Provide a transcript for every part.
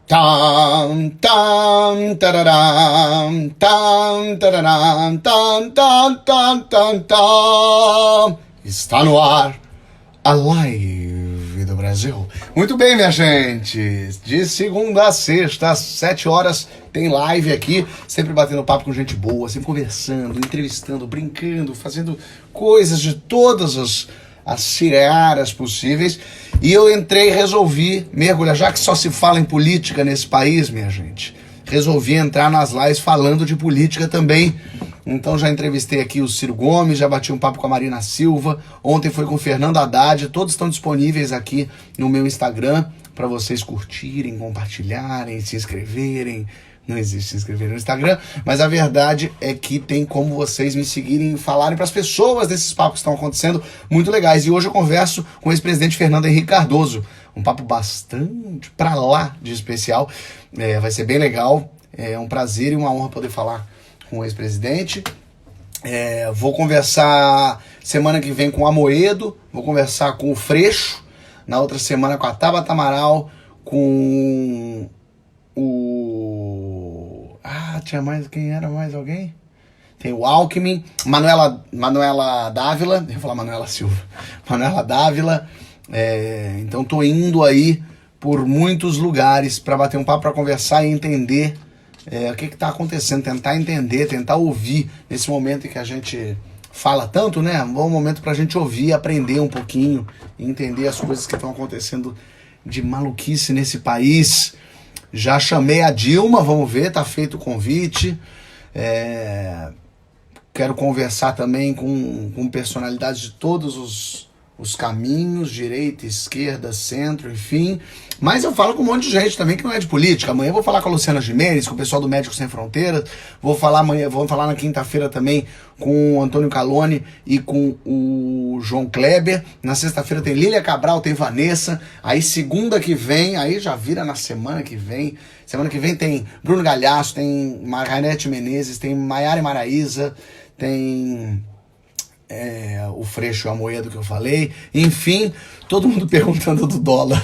Tam, tam, tararam, tam, tararam, tam, tam, tam, tam, tam. Está no ar a live do Brasil. Muito bem, minha gente. De segunda a sexta, às 7 horas, tem live aqui. Sempre batendo papo com gente boa, sempre conversando, entrevistando, brincando, fazendo coisas de todas as cirearas possíveis. E eu entrei e resolvi mergulhar, já que só se fala em política nesse país, minha gente, resolvi entrar nas lives falando de política também. Então já entrevistei aqui o Ciro Gomes, já bati um papo com a Marina Silva, ontem foi com o Fernando Haddad, todos estão disponíveis aqui no meu Instagram para vocês curtirem, compartilharem, se inscreverem. Não existe se inscrever no Instagram, mas a verdade é que tem como vocês me seguirem e falarem para as pessoas desses papos que estão acontecendo muito legais. E hoje eu converso com o ex-presidente Fernando Henrique Cardoso. Um papo bastante pra lá de especial. Vai ser bem legal. É um prazer e uma honra poder falar com o ex-presidente. Vou conversar semana que vem com o Amoedo, vou conversar com o Freixo, na outra semana com a Tabata Amaral, com tinha mais, quem era mais alguém? Tem o Alckmin, Manuela Dávila, eu ia falar Manuela Silva, Manuela Dávila. Então tô indo aí por muitos lugares para bater um papo, para conversar e entender o que tá acontecendo, tentar entender, tentar ouvir nesse momento em que a gente fala tanto, né? Um bom momento pra gente ouvir, aprender um pouquinho, entender as coisas que estão acontecendo de maluquice nesse país. Já chamei a Dilma, vamos ver, tá feito o convite. Quero conversar também com personalidades de todos os caminhos, direita, esquerda, centro, enfim. Mas eu falo com um monte de gente também que não é de política. Amanhã eu vou falar com a Luciana Gimenez, com o pessoal do Médicos Sem Fronteiras. Vou falar na quinta-feira também com o Antônio Calone e com o João Kleber. Na sexta-feira tem Lília Cabral, tem Vanessa. Aí segunda que vem, aí já vira na semana que vem. Semana que vem tem Bruno Galhaço, tem Margarete Menezes, tem Maiara e Maraíza, tem o Freixo e o Amoedo que eu falei. Enfim, todo mundo perguntando do dólar.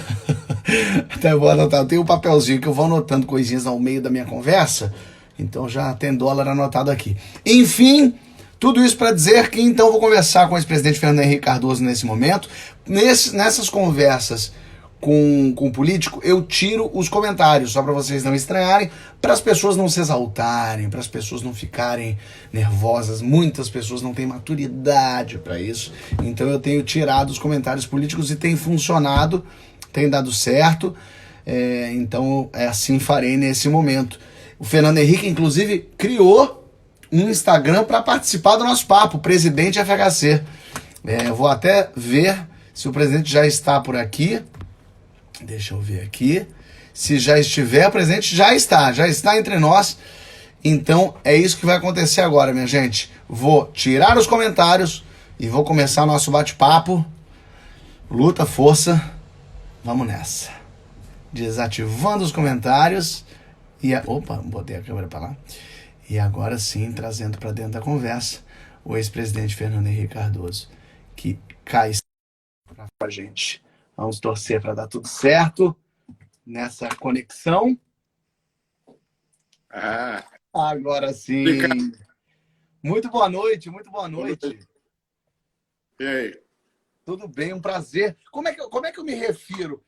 Até vou anotar, eu tenho um papelzinho que eu vou anotando coisinhas ao meio da minha conversa. Então já tem dólar anotado aqui. Enfim, tudo isso para dizer que então eu vou conversar com o ex-presidente Fernando Henrique Cardoso nesse momento. Nessas conversas com o político, eu tiro os comentários, só para vocês não estranharem, para as pessoas não se exaltarem, para as pessoas não ficarem nervosas. Muitas pessoas não têm maturidade para isso. Então eu tenho tirado os comentários políticos e tem funcionado, tem dado certo. Então assim farei nesse momento. O Fernando Henrique, inclusive, criou um Instagram para participar do nosso papo, Presidente FHC. Eu vou até ver se o presidente já está por aqui. Deixa eu ver aqui. Se já estiver presente, já está entre nós. Então é isso que vai acontecer agora, minha gente. Vou tirar os comentários e vou começar nosso bate-papo. Luta, força, vamos nessa. Desativando os comentários. Opa, botei a câmera para lá. E agora sim, trazendo para dentro da conversa o ex-presidente Fernando Henrique Cardoso, que cai para a gente. Vamos torcer para dar tudo certo nessa conexão. Agora sim. Muito boa noite, muito boa noite. E aí? Tudo bem, um prazer. Como é que eu me refiro?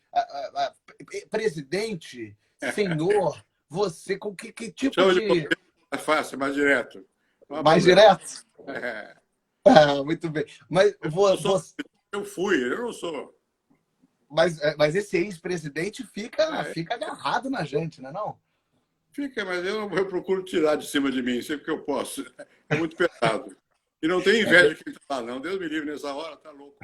Presidente, senhor, você, com que tipo de... É fácil, mais direto. Mais direto? Muito bem. Mas eu fui, eu não sou. Mas esse ex-presidente fica agarrado na gente, não é não? Fica, mas eu procuro tirar de cima de mim sempre que eu posso. É muito pesado. E não tem inveja de quem está lá, não. Deus me livre, nessa hora tá louco.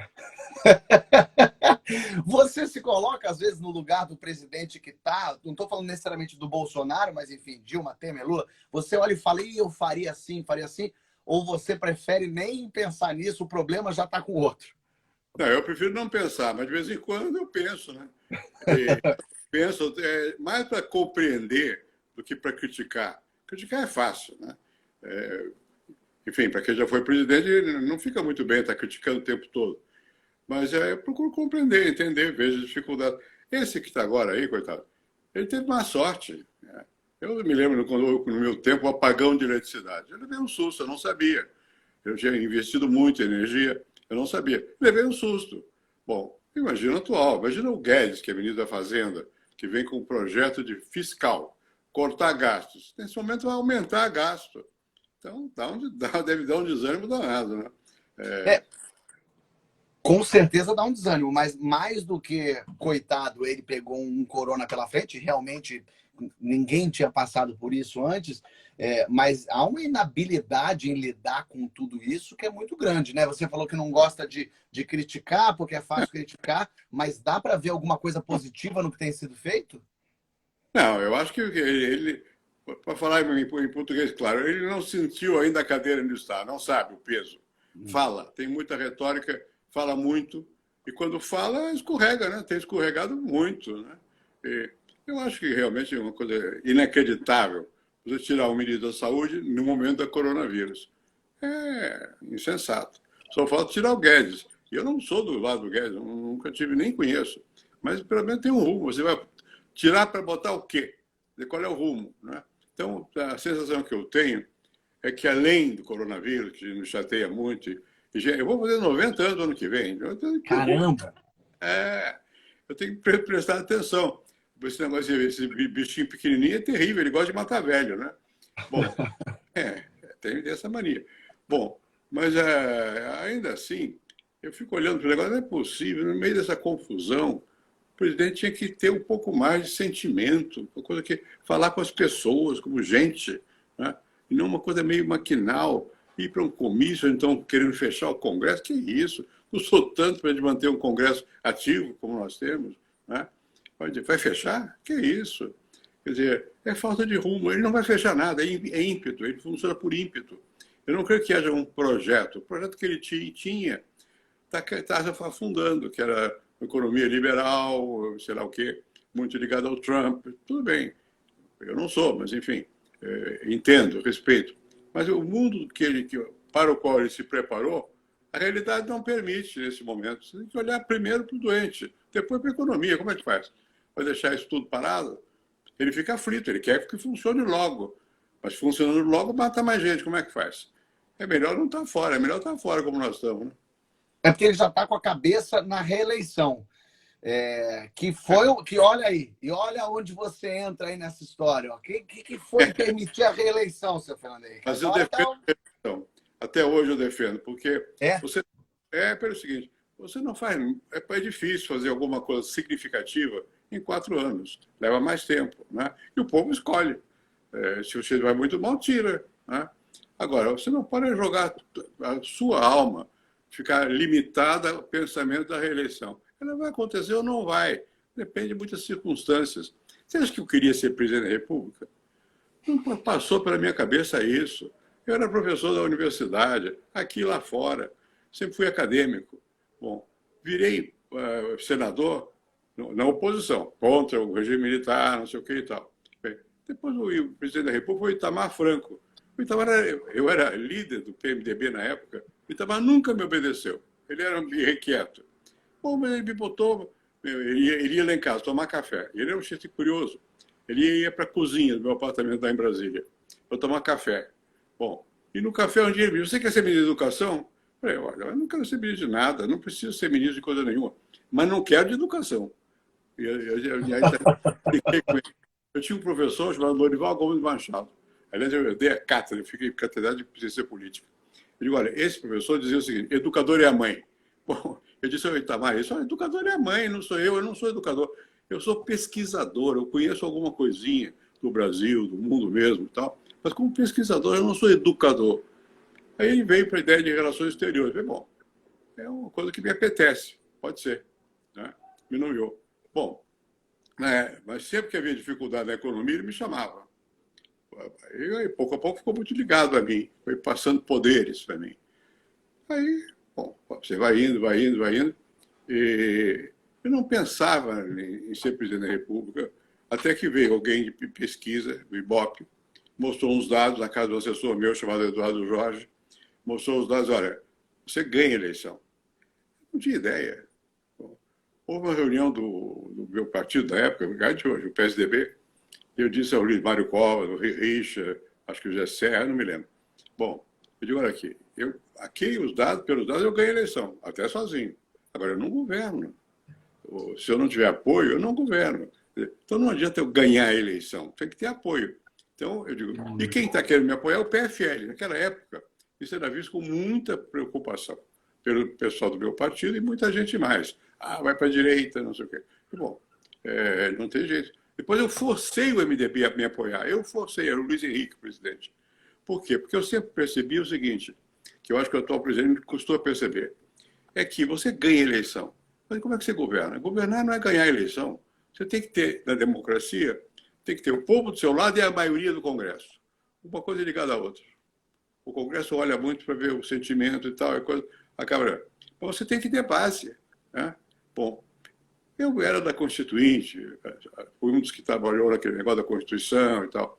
Você se coloca, às vezes, no lugar do presidente que tá, não estou falando necessariamente do Bolsonaro, mas enfim, Dilma, Temer, Lula, você olha e fala, eu faria assim, ou você prefere nem pensar nisso, o problema já está com o outro? Não, eu prefiro não pensar, mas de vez em quando eu penso, né? Penso mais para compreender do que para criticar. Criticar é fácil, né? Enfim, para quem já foi presidente, não fica muito bem estar criticando o tempo todo. Mas eu procuro compreender, entender, vejo as dificuldades. Esse que está agora aí, coitado, Ele teve má sorte, né? Eu me lembro, quando, no meu tempo, o apagão de eletricidade. Eu levei um susto, eu não sabia. Eu tinha investido muito em energia, eu não sabia. Levei um susto. Bom, imagina o atual, imagina o Guedes, que é ministro da Fazenda, que vem com um projeto de fiscal, cortar gastos. Nesse momento vai aumentar gasto. Então, deve dar um desânimo danado, né? É, com certeza dá um desânimo, mas mais do que, coitado, ele pegou um corona pela frente, realmente ninguém tinha passado por isso antes, mas há uma inabilidade em lidar com tudo isso que é muito grande, né? Você falou que não gosta de criticar, porque é fácil criticar, mas dá para ver alguma coisa positiva no que tem sido feito? Não, eu acho que ele, para falar em português, claro, ele não sentiu ainda a cadeira onde está, não sabe o peso. Fala, tem muita retórica, fala muito, e quando fala, escorrega, né? Tem escorregado muito, né? E eu acho que realmente é uma coisa inacreditável você tirar o ministro da Saúde no momento da coronavírus. É insensato. Só falta tirar o Guedes. E eu não sou do lado do Guedes, eu nunca tive, nem conheço. Mas pelo menos tem um rumo. Você vai tirar para botar o quê? Qual é o rumo? Né? Então, a sensação que eu tenho é que, além do coronavírus, que me chateia muito, eu vou fazer 90 anos no ano que vem. Caramba! Eu tenho que prestar atenção. Esse negócio, esse bichinho pequenininho é terrível, ele gosta de matar velho, né? Bom, tem essa mania. Bom, mas ainda assim, eu fico olhando para o negócio, não é possível, no meio dessa confusão, o presidente tinha que ter um pouco mais de sentimento, uma coisa que falar com as pessoas, como gente, né? E não uma coisa meio maquinal, ir para um comício, então querendo fechar o Congresso, que isso? Não sou tanto para a gente manter um Congresso ativo como nós temos, né? Vai fechar? Que isso? Quer dizer, é falta de rumo. Ele não vai fechar nada, é ímpeto, ele funciona por ímpeto. Eu não creio que haja um projeto. O projeto que ele tinha está afundando, que era uma economia liberal, sei lá o quê, muito ligada ao Trump. Tudo bem, eu não sou, mas enfim, entendo, respeito. Mas o mundo para o qual ele se preparou, a realidade não permite nesse momento. Você tem que olhar primeiro para o doente, depois para a economia. Como é que faz? Vai deixar isso tudo parado? Ele fica aflito, ele quer que funcione logo. Mas funcionando logo, mata mais gente. Como é que faz? É melhor não estar fora, é melhor estar fora como nós estamos. Né? É porque ele já está com a cabeça na reeleição. Que foi o que, olha aí, e olha onde você entra aí nessa história. O que foi permitir a reeleição, seu Fernando Henrique? Mas eu defendo a reeleição. Até hoje eu defendo, porque você pelo seguinte, você não faz. É difícil fazer alguma coisa significativa em 4 anos. Leva mais tempo. Né? E o povo escolhe. Se você vai muito mal, tira. Né? Agora, você não pode jogar a sua alma, ficar limitada ao pensamento da reeleição. Ela vai acontecer ou não vai. Depende de muitas circunstâncias. Você acha que eu queria ser presidente da República? Não passou pela minha cabeça isso. Eu era professor da universidade, aqui e lá fora. Sempre fui acadêmico. Bom, virei senador na oposição, contra o regime militar, não sei o que e tal. Bem, depois o presidente da República foi o Itamar Franco. Eu era líder do PMDB na época. O Itamar nunca me obedeceu. Ele era irrequieto. Bom, mas ele me botou, ele ia lá em casa tomar café. Ele era um chefe curioso. Ele ia para a cozinha do meu apartamento lá em Brasília para tomar café. Bom, e no café um dia ele me disse, você quer ser ministro da Educação? Eu falei, olha, eu não quero ser ministro de nada, não preciso ser ministro de coisa nenhuma, mas não quero de educação. Eu tinha um professor chamado Lorival Gomes Machado. Aliás, eu dei a cátedra, eu fiquei catedrático de ciência política. Eu digo, olha, esse professor dizia o seguinte, educador é a mãe. Bom, eu disse ao Itamar isso, educador é a mãe, não sou eu não sou educador. Eu sou pesquisador, eu conheço alguma coisinha do Brasil, do mundo mesmo e tal, mas como pesquisador eu não sou educador. Aí ele veio para a ideia de relações exteriores. Eu falei, bom, é uma coisa que me apetece, pode ser. Né? Me nomeou. Bom, mas sempre que havia dificuldade na economia, ele me chamava. Aí, pouco a pouco, ficou muito ligado a mim, foi passando poderes para mim. Aí, bom, você vai indo, vai indo, vai indo. E eu não pensava em ser presidente da República, até que veio alguém de pesquisa, do Ibope, mostrou uns dados, na casa do assessor meu, chamado Eduardo Jorge, mostrou os dados, olha, você ganha a eleição. Não tinha ideia. Houve uma reunião do meu partido da época, hoje, o PSDB, e eu disse ao Luiz Mário Covas, o Richa, acho que o José Serra, não me lembro. Bom, eu digo, olha aqui, pelos dados eu ganhei a eleição, até sozinho. Agora, eu não governo. Se eu não tiver apoio, eu não governo. Então, não adianta eu ganhar a eleição, tem que ter apoio. Então, eu digo, e quem está querendo me apoiar é o PFL. Naquela época, isso era visto com muita preocupação pelo pessoal do meu partido e muita gente mais. Ah, vai para a direita, não sei o quê. E, bom, não tem jeito. Depois eu forcei o MDB a me apoiar. Eu forcei, era o Luiz Henrique, presidente. Por quê? Porque eu sempre percebi o seguinte, que eu acho que o atual presidente custou a perceber, é que você ganha eleição. Mas como é que você governa? Governar não é ganhar a eleição. Você tem que ter, na democracia, tem que ter o povo do seu lado e a maioria do Congresso. Uma coisa ligada à outra. O Congresso olha muito para ver o sentimento e tal, acaba. Mas você tem que ter base. Né? Bom, eu era da Constituinte, fui um dos que trabalhou naquele negócio da Constituição e tal.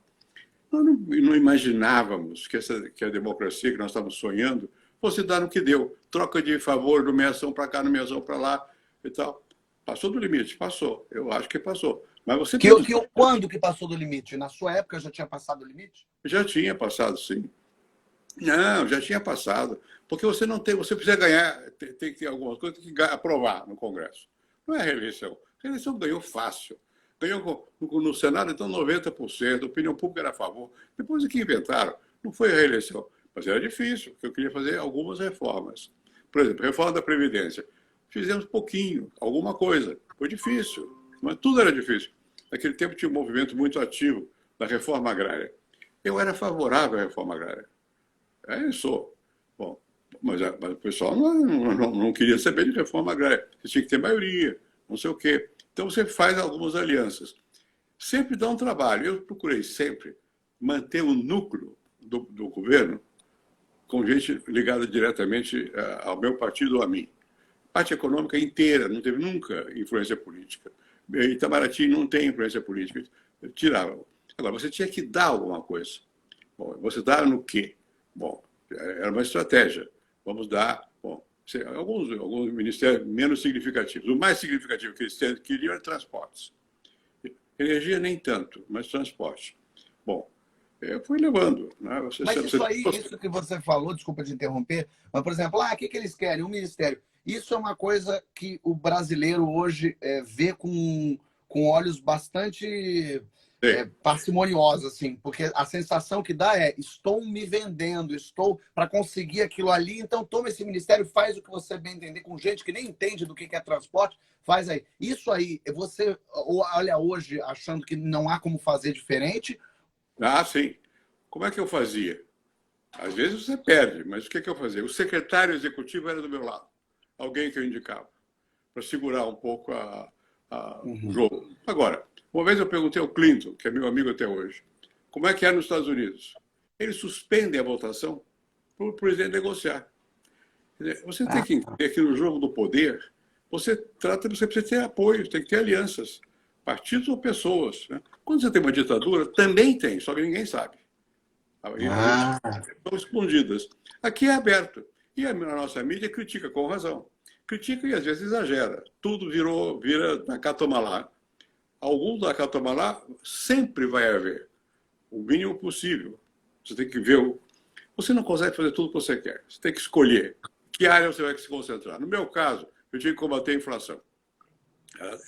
Nós não imaginávamos que a democracia que nós estávamos sonhando fosse dar no que deu. Troca de favor, nomeação para cá, nomeação para lá e tal. Passou do limite? Passou. Eu acho que passou. Mas você Quando que passou do limite? Na sua época já tinha passado o limite? Já tinha passado, sim. Não, já tinha passado. Porque você não tem, você precisa ganhar, tem que ter algumas coisas, tem que aprovar no Congresso. Não é a reeleição. A reeleição ganhou fácil. Ganhou no Senado, então, 90%, a opinião pública era a favor. Depois o que inventaram, não foi a reeleição. Mas era difícil, porque eu queria fazer algumas reformas. Por exemplo, reforma da Previdência. Fizemos pouquinho, alguma coisa. Foi difícil, mas tudo era difícil. Naquele tempo tinha um movimento muito ativo da reforma agrária. Eu era favorável à reforma agrária. Eu sou. Bom, mas o pessoal não queria saber de reforma agrária. Você tinha que ter maioria, não sei o quê. Então você faz algumas alianças. Sempre dá um trabalho. Eu procurei sempre manter o núcleo do governo com gente ligada diretamente ao meu partido ou a mim. A parte econômica inteira não teve nunca influência política. Itamaraty não tem influência política. Tirava. Agora, você tinha que dar alguma coisa. Bom, você dá no quê? Bom, era uma estratégia. Vamos dar, bom, alguns ministérios menos significativos. O mais significativo que eles queriam era transportes. Energia nem tanto, mas transporte. Bom, eu fui levando. Né? Isso que você falou, desculpa te interromper, mas, por exemplo, o que eles querem? Um ministério. Isso é uma coisa que o brasileiro hoje vê com olhos bastante parcimoniosos, assim, porque a sensação que dá é: estou me vendendo, estou para conseguir aquilo ali, então toma esse ministério, faz o que você bem entender, com gente que nem entende do que é transporte, faz aí. Isso aí, você olha hoje achando que não há como fazer diferente? Ah, sim. Como é que eu fazia? Às vezes você perde, mas o que eu fazia? O secretário executivo era do meu lado. Alguém que eu indicava, para segurar um pouco o jogo. Agora, uma vez eu perguntei ao Clinton, que é meu amigo até hoje, como é que é nos Estados Unidos? Eles suspendem a votação para o presidente negociar. Você tem que entender que no jogo do poder, você precisa ter apoio, tem que ter alianças, partidos ou pessoas. Né? Quando você tem uma ditadura, também tem, só que ninguém sabe. Estão escondidas. Aqui é aberto. E a nossa mídia critica com razão. Critica e às vezes exagera. Tudo vira Nacatomalá. Alguns Nacatomalá sempre vai haver. O mínimo possível. Você tem que ver. Você não consegue fazer tudo o que você quer. Você tem que escolher que área você vai se concentrar. No meu caso, eu tinha que combater a inflação.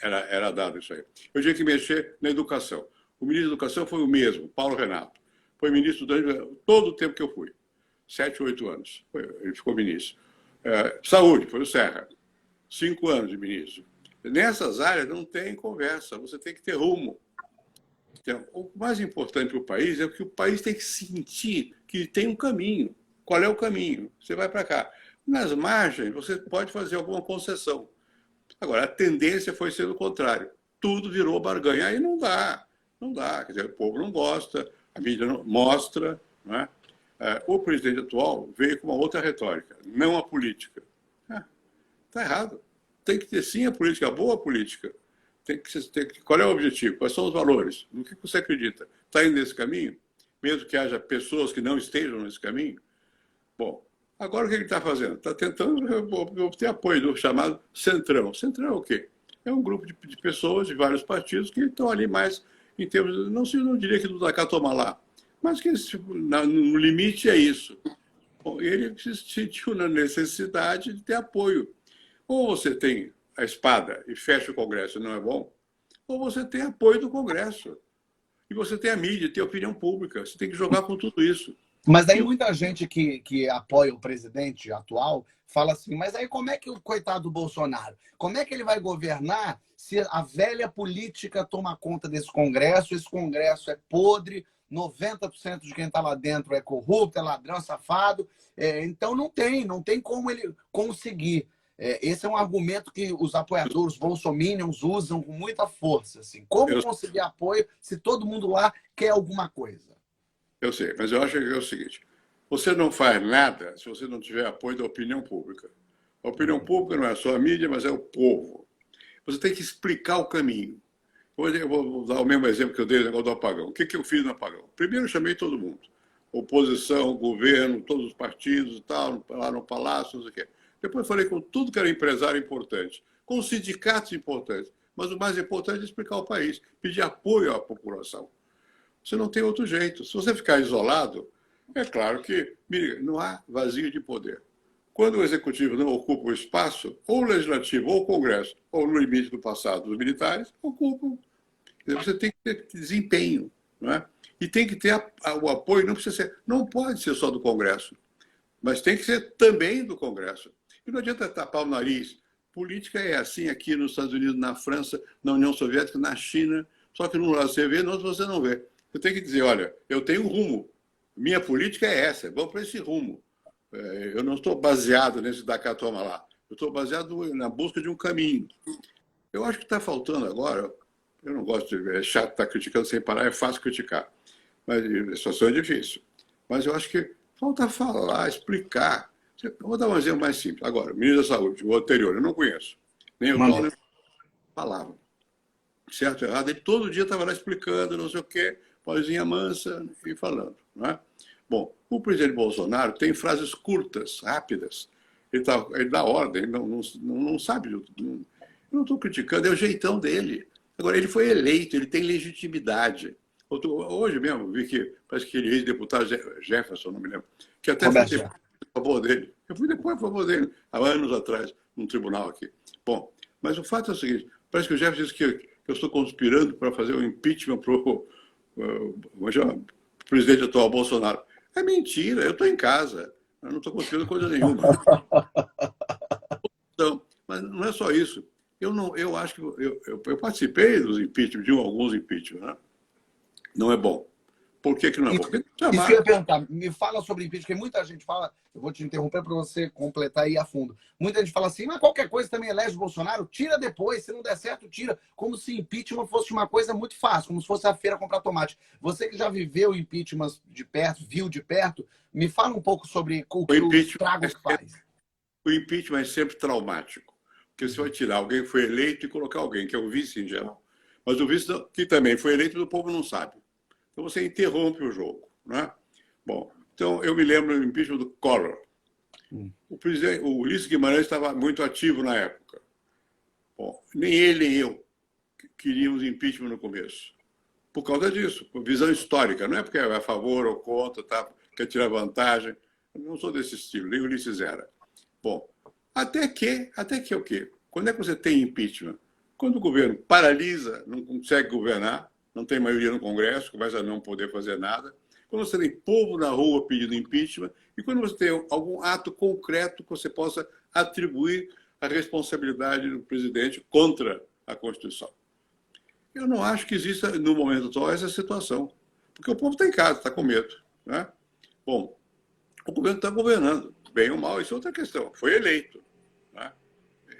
Era dado isso aí. Eu tinha que mexer na educação. O ministro da Educação foi o mesmo, Paulo Renato. Foi ministro durante todo o tempo que eu fui. 7, 8 anos. Ele ficou ministro. Saúde, foi o Serra. 5 anos de ministro. Nessas áreas não tem conversa, você tem que ter rumo. Então, o mais importante para o país é que o país tem que sentir que tem um caminho. Qual é o caminho? Você vai para cá. Nas margens, você pode fazer alguma concessão. Agora, a tendência foi ser o contrário. Tudo virou barganha. Aí não dá. Não dá. Quer dizer, o povo não gosta, a mídia não mostra, não é? O presidente atual veio com uma outra retórica, não a política. Está errado. Tem que ter sim a política, a boa política. Qual é o objetivo? Quais são os valores? No que você acredita? Está indo nesse caminho? Mesmo que haja pessoas que não estejam nesse caminho? Bom, agora o que ele está fazendo? Está tentando obter apoio do chamado Centrão. Centrão é o quê? É um grupo de pessoas de vários partidos que estão ali mais em termos, não diria que do Dacá toma lá, mas que no limite é isso. Bom, ele se sentiu na necessidade de ter apoio. Ou você tem a espada e fecha o Congresso, não é bom, ou você tem apoio do Congresso. E você tem a mídia, tem a opinião pública. Você tem que jogar com tudo isso. Mas daí muita gente que apoia o presidente atual fala assim, mas aí como é que o coitado do Bolsonaro, como é que ele vai governar se a velha política toma conta desse Congresso, esse Congresso é podre, 90% de quem está lá dentro é corrupto, é ladrão, safado, então não tem como ele conseguir. Esse é um argumento que os apoiadores bolsominions usam com muita força. Assim. Como conseguir apoio se todo mundo lá quer alguma coisa? Eu sei, mas eu acho que é o seguinte: você não faz nada se você não tiver apoio da opinião pública. A opinião pública não é só a mídia, mas é o povo. Você tem que explicar o caminho. Hoje eu vou dar o mesmo exemplo que eu dei no negócio do apagão. O que eu fiz no apagão? Primeiro eu chamei todo mundo. Oposição, governo, todos os partidos e tal, lá no Palácio, não sei o quê. Depois falei com tudo que era empresário importante, com os sindicatos importantes. Mas o mais importante é explicar o país, pedir apoio à população. Você não tem outro jeito. Se você ficar isolado, é claro que não há vazio de poder. Quando o executivo não ocupa o espaço, ou o legislativo, ou o Congresso, ou no limite do passado, os militares, ocupam. Você tem que ter desempenho, não é? E tem que ter o apoio, não pode ser só do Congresso, mas tem que ser também do Congresso. E não adianta tapar o nariz. Política é assim aqui nos Estados Unidos, na França, na União Soviética, na China, só que num lado você vê, no outro você não vê. Você tem que dizer, olha, eu tenho um rumo, minha política é essa, vamos para esse rumo. Eu não estou baseado nesse Dacá toma lá, eu estou baseado na busca de um caminho. Eu acho que está faltando agora, eu não gosto de... É chato estar criticando sem parar, é fácil criticar, mas a situação é difícil. Mas eu acho que falta falar, explicar. Eu vou dar um exemplo mais simples. Agora, o ministro da Saúde, o anterior, eu não conheço. Nem o dono, nem falava. Certo ou errado, ele todo dia estava lá explicando, não sei o quê, vozinha mansa e falando. Não é? Bom, o presidente Bolsonaro tem frases curtas, rápidas. Ele dá ordem, não sabe. Eu não estou criticando, é o jeitão dele. Agora, ele foi eleito, ele tem legitimidade. Hoje mesmo, vi que parece que aquele ex-deputado Jefferson, não me lembro, que até foi depois a favor dele. Eu fui depois a favor dele, há anos atrás, num tribunal aqui. Bom, mas o fato é o seguinte, parece que o Jefferson disse que eu estou conspirando para fazer um impeachment para o presidente atual, Bolsonaro. É mentira, eu estou em casa, eu não estou conspirando coisa nenhuma. Então, mas não é só isso. Eu acho que eu participei dos impeachment, de alguns impeachment, né? Não é bom. Por que não é bom? Isso que eu ia perguntar. Me fala sobre impeachment, porque muita gente fala, eu vou te interromper para você completar aí a fundo. Muita gente fala assim, mas qualquer coisa também elege o Bolsonaro, tira depois, se não der certo, tira. Como se impeachment fosse uma coisa muito fácil, como se fosse a feira comprar tomate. Você que já viveu impeachment de perto, viu de perto, me fala um pouco sobre o que o estrago faz. O impeachment é sempre traumático, porque você vai tirar alguém que foi eleito e colocar alguém que é o vice em geral. Mas o vice que também foi eleito, o povo não sabe. Então você interrompe o jogo, né? Bom, então eu me lembro do impeachment do Collor. O Ulisses Guimarães estava muito ativo na época. Bom, nem ele nem eu queríamos impeachment no começo. Por causa disso, por visão histórica. Não é porque é a favor ou contra, tá? Quer tirar vantagem. Eu não sou desse estilo, nem o Ulisses era. Bom, até que o quê? Quando é que você tem impeachment? Quando o governo paralisa, não consegue governar, não tem maioria no Congresso, começa a não poder fazer nada. Quando você tem povo na rua pedindo impeachment e quando você tem algum ato concreto que você possa atribuir a responsabilidade do presidente contra a Constituição. Eu não acho que exista, no momento atual, essa situação. Porque o povo está em casa, está com medo. Né? Bom, o governo está governando, bem ou mal, isso é outra questão. Foi eleito. Né?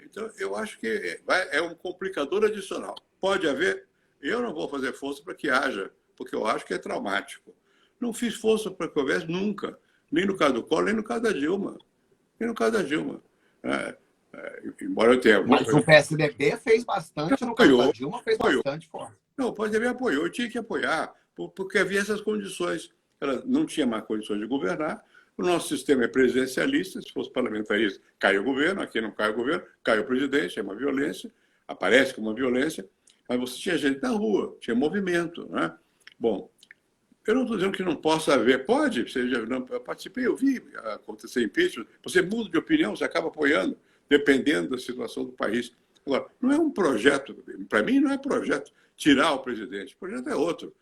Então, eu acho que é um complicador adicional. Pode haver... Eu não vou fazer força para que haja, porque eu acho que é traumático. Não fiz força para que houvesse nunca, nem no caso do Collor, nem no caso da Dilma. Nem no caso da Dilma. Embora eu tenha... Mas o PSDB fez bastante, no caso da Dilma fez bastante forte. Não, o PSDB apoiou, eu tinha que apoiar, porque havia essas condições. Ela não tinha mais condições de governar. O nosso sistema é presidencialista, se fosse parlamentarista, cai o governo, aqui não cai o governo, cai o presidente, é uma violência. aparece como uma violência, mas você tinha gente na rua, tinha movimento, né? Bom, eu não estou dizendo que não possa haver, pode, você já não, eu participei, eu vi acontecer impeachment, você muda de opinião, você acaba apoiando, dependendo da situação do país. Agora, não é um projeto, para mim não é projeto tirar o presidente, o projeto é outro.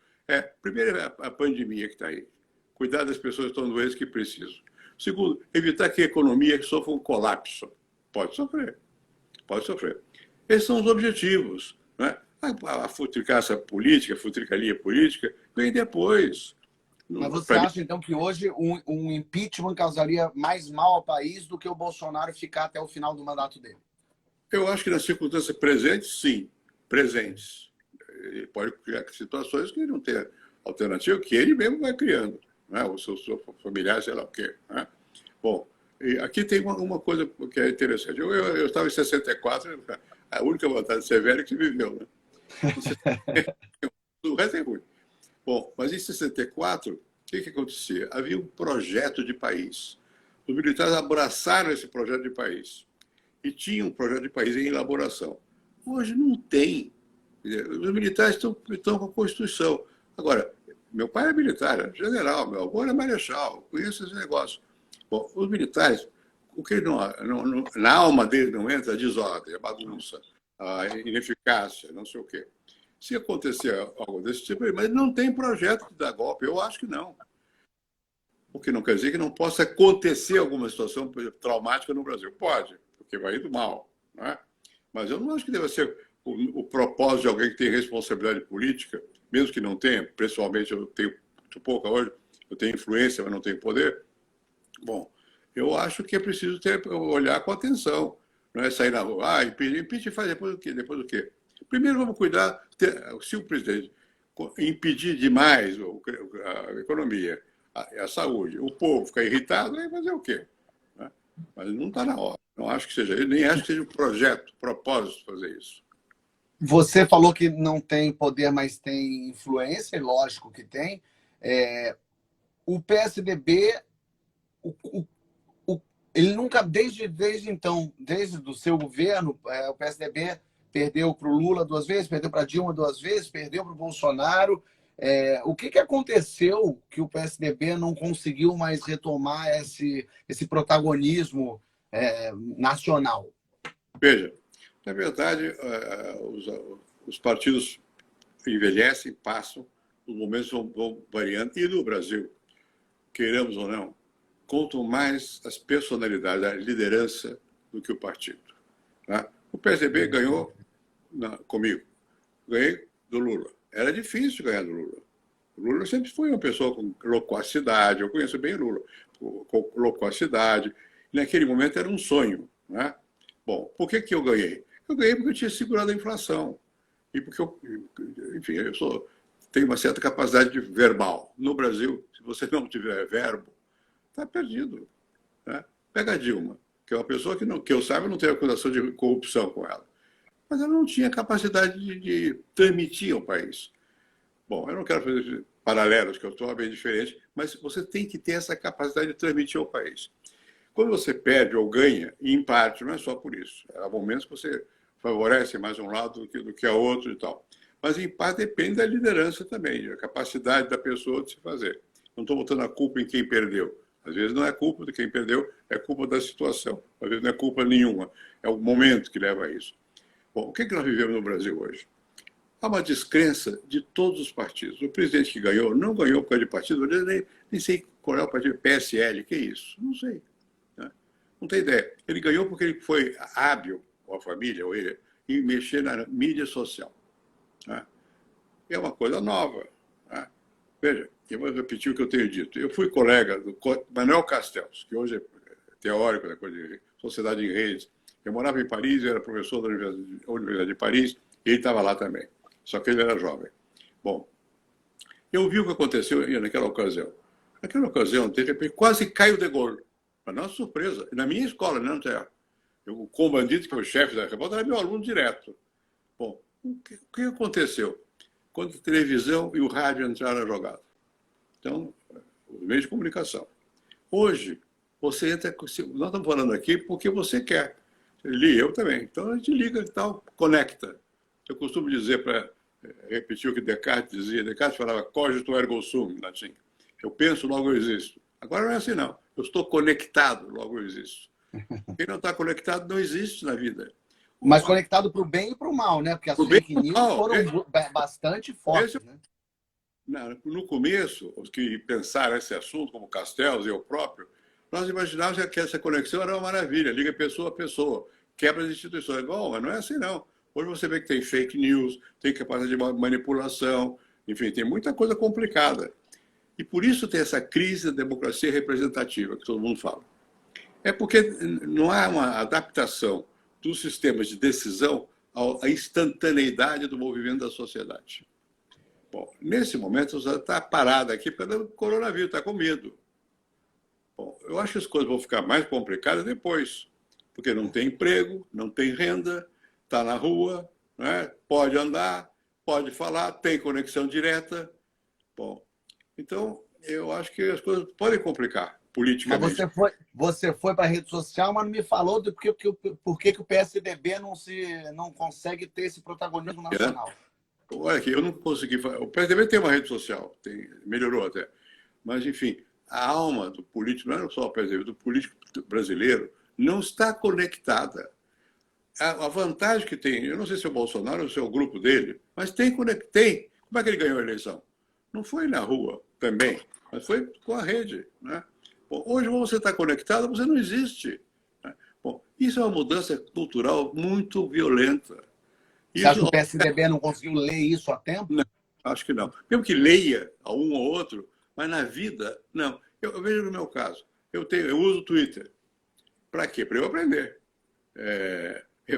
Primeiro, é a pandemia que está aí, cuidar das pessoas que estão doentes que precisam. Segundo, evitar que a economia sofra um colapso. Pode sofrer, pode sofrer. Esses são os objetivos, né? A futricaça política, a futricalia política, vem depois. Mas você acha, então, que hoje um impeachment causaria mais mal ao país do que o Bolsonaro ficar até o final do mandato dele? Eu acho que nas circunstâncias presentes, sim. Presentes. Ele pode criar situações que ele não tem alternativa, que ele mesmo vai criando, né? O seu familiar, sei lá o quê, né? Bom, e aqui tem uma coisa que é interessante. Eu estava em 64, a única vontade de ser velho é que viveu, né? O resto é ruim. Bom, mas em 64, o que acontecia? Havia um projeto de país. Os militares abraçaram esse projeto de país. E tinha um projeto de país em elaboração. Hoje não tem. Os militares estão com a Constituição. Agora, meu pai é militar, é general, meu avô é marechal, conheço esse negócio. Bom, os militares, o que na alma deles não entra a desordem, a bagunça, a ineficácia, não sei o quê. Se acontecer algo desse tipo, mas não tem projeto de dar golpe, eu acho que não. O que não quer dizer que não possa acontecer alguma situação traumática no Brasil. Pode, porque vai indo mal, não é? Mas eu não acho que deva ser o propósito de alguém que tem responsabilidade política, mesmo que não tenha. Pessoalmente, eu tenho muito pouca hoje, eu tenho influência, mas não tenho poder. Bom, eu acho que é preciso olhar com atenção. Não é sair na rua, impeachment faz depois do quê? Depois do quê? Primeiro vamos cuidar, se o presidente impedir demais a economia, a saúde, o povo ficar irritado, aí fazer o quê? Mas não está na hora. Não acho que seja, eu nem acho que seja um projeto, propósito fazer isso. Você falou que não tem poder, mas tem influência, e lógico que tem. O PSDB, ele nunca, desde então, desde o seu governo, o PSDB perdeu para o Lula 2 vezes, perdeu para Dilma 2 vezes, perdeu para o Bolsonaro. O que aconteceu que o PSDB não conseguiu mais retomar esse protagonismo nacional? Veja, na verdade, os partidos envelhecem, passam, os momentos vão variando. E no Brasil, queiramos ou não, contam mais as personalidades, a liderança do que o partido. Tá? O PSDB ganhou comigo. Ganhei do Lula. Era difícil ganhar do Lula. O Lula sempre foi uma pessoa com loquacidade. Eu conheço bem o Lula. Com loquacidade. E naquele momento era um sonho. Né? Bom, por que eu ganhei? Eu ganhei porque eu tinha segurado a inflação. E porque enfim, tenho uma certa capacidade verbal. No Brasil, se você não tiver verbo, está perdido. Né? Pega a Dilma, que é uma pessoa que eu saiba não tem acusação de corrupção com ela. Mas ela não tinha capacidade de transmitir ao país. Bom, eu não quero fazer paralelos, que eu estou bem diferente, mas você tem que ter essa capacidade de transmitir ao país. Quando você perde ou ganha, e em parte, não é só por isso. Há momentos que você favorece mais um lado do que a outro e tal. Mas, em parte, depende da liderança também, da capacidade da pessoa de se fazer. Não estou botando a culpa em quem perdeu. Às vezes não é culpa de quem perdeu, é culpa da situação. Às vezes não é culpa nenhuma. É o momento que leva a isso. Bom, o que nós vivemos no Brasil hoje? Há uma descrença de todos os partidos. O presidente que ganhou, não ganhou por causa de partido, eu nem sei qual é o partido, PSL, que é isso? Não sei. Né? Não tem ideia. Ele ganhou porque ele foi hábil, ou a família, ou ele, em mexer na mídia social. Né? É uma coisa nova. Né? Veja, eu vou repetir o que eu tenho dito. Eu fui colega do Manuel Castells, que hoje é teórico da coisa de sociedade em redes. Eu morava em Paris, era professor da Universidade de Paris, e ele estava lá também. Só que ele era jovem. Bom, eu vi o que aconteceu naquela ocasião. Naquela ocasião, de repente, quase caiu de Gaulle. Para nossa surpresa. Na minha escola, não terra. O Combandito, que foi o chefe da revolta, era meu aluno direto. Bom, o que aconteceu? Quando a televisão e o rádio entraram na jogada. Então, os meios de comunicação. Hoje, você entra... Nós estamos falando aqui porque você quer. Li, eu também. Então a gente liga e tal, conecta. Eu costumo dizer, para repetir o que Descartes dizia, Descartes falava cogito ergo sum, em latim. Eu penso, logo eu existo. Agora não é assim, não. Eu estou conectado, logo eu existo. Quem não está conectado não existe na vida. Mas conectado para o bem e para o mal, né? Porque as O bem fake e o news mal. foram bastante fortes, né? No começo, os que pensaram esse assunto, como Castells e eu próprio, nós imaginávamos que essa conexão era uma maravilha, liga pessoa a pessoa, quebra as instituições. Bom, mas não é assim, não. Hoje você vê que tem fake news, tem capacidade de manipulação, enfim, tem muita coisa complicada. E por isso tem essa crise da democracia representativa, que todo mundo fala. É porque não há uma adaptação dos sistemas de decisão à instantaneidade do movimento da sociedade. Bom, nesse momento, você está parada aqui porque o coronavírus está com medo. Bom, eu acho que as coisas vão ficar mais complicadas depois, porque não tem emprego, não tem renda, está na rua, né? Pode andar, pode falar, tem conexão direta. Bom, então eu acho que as coisas podem complicar politicamente. Mas você foi para a rede social, mas não me falou do por que o PSDB não consegue ter esse protagonismo nacional. Olha aqui, eu não consegui. O PSDB tem uma rede social, melhorou até. Mas, enfim, a alma do político, não é só o PSDB, do político brasileiro, não está conectada. A vantagem que tem, eu não sei se é o Bolsonaro ou se é o grupo dele, mas tem. Como é que ele ganhou a eleição? Não foi na rua também, mas foi com a rede. Né? Bom, hoje, quando você está conectado, você não existe. Né? Bom, isso é uma mudança cultural muito violenta. Você acha que o PSDB não conseguiu ler isso a tempo? Não, acho que não. Mesmo que leia a um ou outro, mas na vida, não. Eu vejo no meu caso. Eu uso o Twitter. Para quê? Para eu aprender.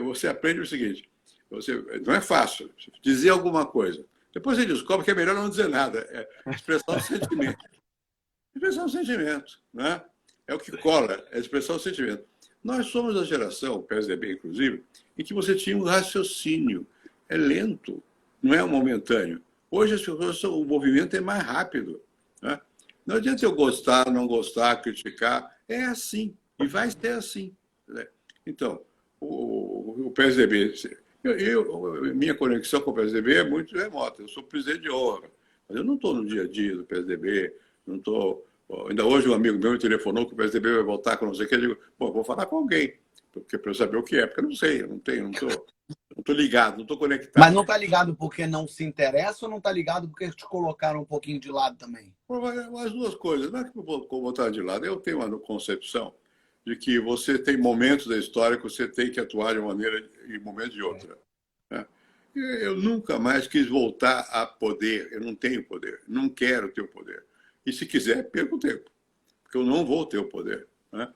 Você aprende o seguinte, não é fácil dizer alguma coisa. Depois você descobre que é melhor não dizer nada. É expressar o sentimento. Expressar o sentimento. Né? É o que cola, é expressar o sentimento. Nós somos a geração, o PSDB inclusive, em que você tinha um raciocínio. É lento, não é momentâneo. Hoje as pessoas, o movimento é mais rápido. Né? Não adianta eu gostar, não gostar, criticar. É assim, e vai ser assim. Né? Então, o PSDB... minha conexão com o PSDB é muito remota. Eu sou presidente de honra, mas eu não estou no dia a dia do PSDB, não estou... Ainda hoje um amigo meu me telefonou que o PSDB vai voltar com não sei o que. Eu digo, bom, vou falar com alguém, para eu saber o que é, porque eu não sei, eu não estou ligado, não estou conectado. Mas não está ligado porque não se interessa ou não está ligado porque te colocaram um pouquinho de lado também? As duas coisas. Não é que eu vou botar de lado. Eu tenho uma concepção de que você tem momentos da história que você tem que atuar de uma maneira e momentos de outra. Né? Eu nunca mais quis voltar a poder. Eu não tenho poder. Não quero ter o poder. E se quiser, perco o tempo. Porque eu não vou ter o poder. Né?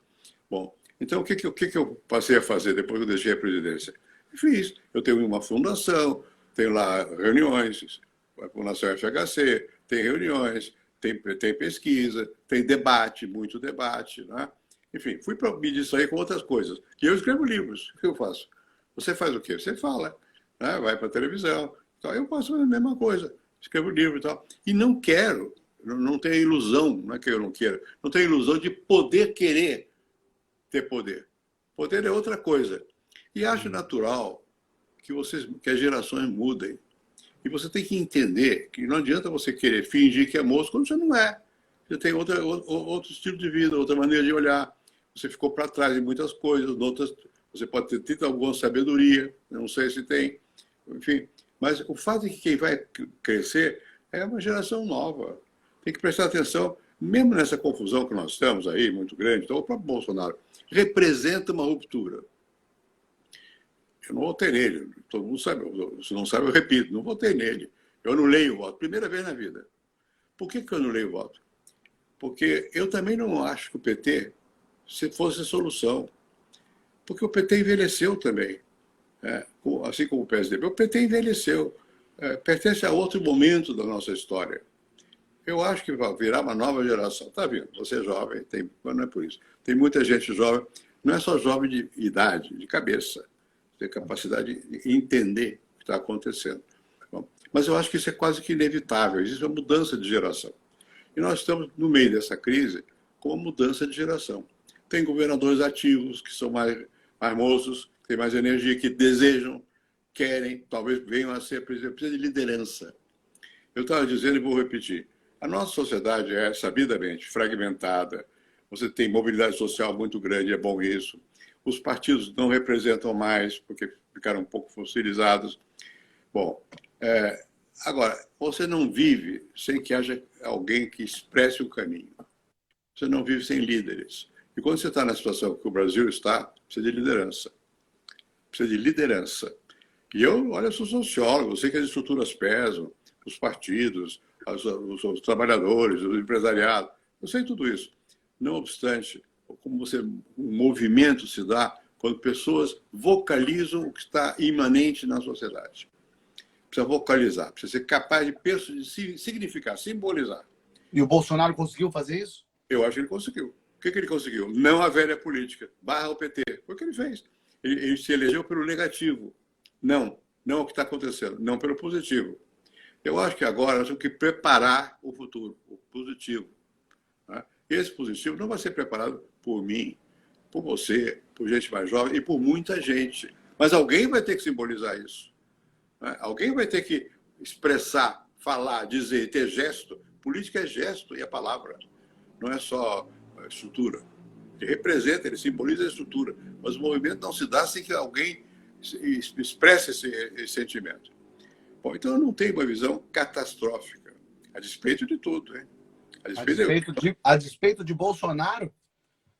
Bom, então o que eu passei a fazer depois que eu deixei a presidência? Fiz. Eu tenho uma fundação, tenho lá reuniões, a Fundação FHC, tem reuniões, tem pesquisa, tem debate, muito debate. Né? Enfim, fui para me distrair com outras coisas. E eu escrevo livros. O que eu faço? Você faz o quê? Você fala, né? Vai para a televisão. Então, eu faço a mesma coisa. Escrevo livro e tal. E não quero, não tenho ilusão, não é que eu não quero, não tenho ilusão de poder querer ter poder. Poder é outra coisa. E acho natural que as gerações mudem. E você tem que entender que não adianta você querer fingir que é moço quando você não é. Você tem outro estilo de vida, outra maneira de olhar. Você ficou para trás em muitas coisas, outras, você pode ter tido alguma sabedoria, não sei se tem, enfim. Mas o fato é que quem vai crescer é uma geração nova. Tem que prestar atenção, mesmo nessa confusão que nós estamos aí, muito grande, então o próprio Bolsonaro representa uma ruptura. Eu não votei nele, todo mundo sabe, se não sabe eu repito, não votei nele. Eu não leio o voto, primeira vez na vida. Por que eu não leio o voto? Porque eu também não acho que o PT fosse a solução. Porque o PT envelheceu também. Assim como o PSDB, o PT envelheceu. Pertence a outro momento da nossa história. Eu acho que vai virar uma nova geração. Está vendo? Você é jovem, mas não é por isso. Tem muita gente jovem, não é só jovem de idade, de cabeça. Tem capacidade de entender o que está acontecendo. Bom, mas eu acho que isso é quase que inevitável. Existe uma mudança de geração. E nós estamos no meio dessa crise com uma mudança de geração. Tem governadores ativos, que são mais moços, têm mais energia, que desejam, querem, talvez venham a ser presidente. Precisa de liderança. Eu estava dizendo e vou repetir. A nossa sociedade é sabidamente fragmentada. Você tem mobilidade social muito grande, é bom isso. Os partidos não representam mais, porque ficaram um pouco fossilizados. Bom, agora, você não vive sem que haja alguém que expresse o caminho. Você não vive sem líderes. E quando você está na situação que o Brasil está, precisa de liderança. Precisa de liderança. E olha, eu sou sociólogo, eu sei que as estruturas pesam, os partidos, os trabalhadores, o empresariado, eu sei tudo isso. Não obstante, como um movimento se dá quando pessoas vocalizam o que está imanente na sociedade. Precisa vocalizar, precisa ser capaz de significar, simbolizar. E o Bolsonaro conseguiu fazer isso? Eu acho que ele conseguiu. O que ele conseguiu? Não a velha política, barra o PT. Foi o que ele fez. Ele se elegeu pelo negativo. Não o que está acontecendo, não pelo positivo. Eu acho que agora nós temos que preparar o futuro, o positivo. Né? Esse positivo não vai ser preparado por mim, por você, por gente mais jovem e por muita gente. Mas alguém vai ter que simbolizar isso. Né? Alguém vai ter que expressar, falar, dizer, ter gesto. Política é gesto e é palavra. Não é só estrutura. Ele representa, ele simboliza a estrutura. Mas o movimento não se dá sem que alguém expresse esse sentimento. Bom, então eu não tenho uma visão catastrófica, a despeito de tudo. Hein? A despeito de Bolsonaro?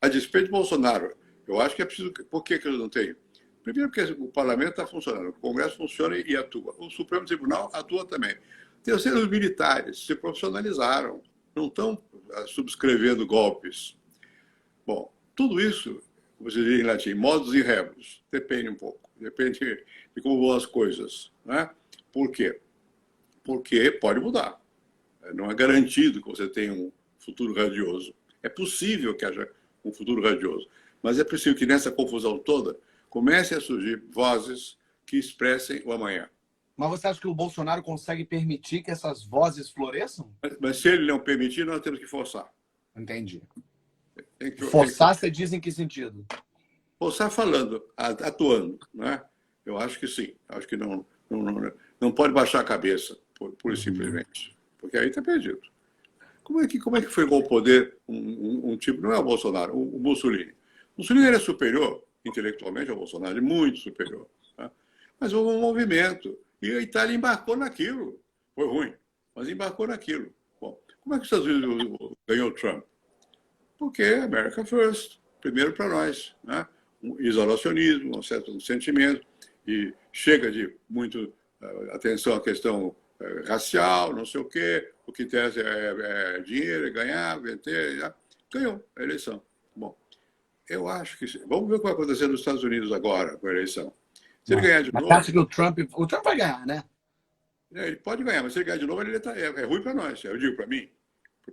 A despeito de Bolsonaro. Eu acho que é preciso... Por que eu não tenho? Primeiro porque o parlamento está funcionando, o Congresso funciona e atua. O Supremo Tribunal atua também. Terceiro, os militares se profissionalizaram, não estão subscrevendo golpes. Bom, tudo isso, como se diz em latim, modus in rebus, depende um pouco, depende de como vão as coisas. Né? Por quê? Porque pode mudar. Não é garantido que você tenha um futuro radioso. É possível que haja um futuro radioso, mas é possível que nessa confusão toda comecem a surgir vozes que expressem o amanhã. Mas você acha que o Bolsonaro consegue permitir que essas vozes floresçam? Mas se ele não permitir, nós temos que forçar. Entendi. Forçar, você diz em que sentido? Forçar falando, atuando. Né? Eu acho que sim. Acho que não pode baixar a cabeça, pura e simplesmente. Porque aí está perdido. Como é que foi com o poder um tipo, não é o Bolsonaro, o Mussolini. O Mussolini era superior, intelectualmente, ao Bolsonaro, muito superior. Né? Mas houve um movimento. E a Itália embarcou naquilo. Foi ruim, mas embarcou naquilo. Bom, como é que os Estados Unidos ganhou o Trump? Porque America First, primeiro para nós. Né? Um isolacionismo, um certo sentimento, e chega de muito atenção à questão racial, não sei o que interessa é dinheiro, é ganhar, vender, já. Ganhou a eleição. Bom, eu acho que... Vamos ver o que vai acontecer nos Estados Unidos agora com a eleição. Se ele ganhar de novo... Acha que o Trump vai ganhar, né? Ele pode ganhar, mas se ele ganhar de novo, é ruim para nós. Eu digo para mim,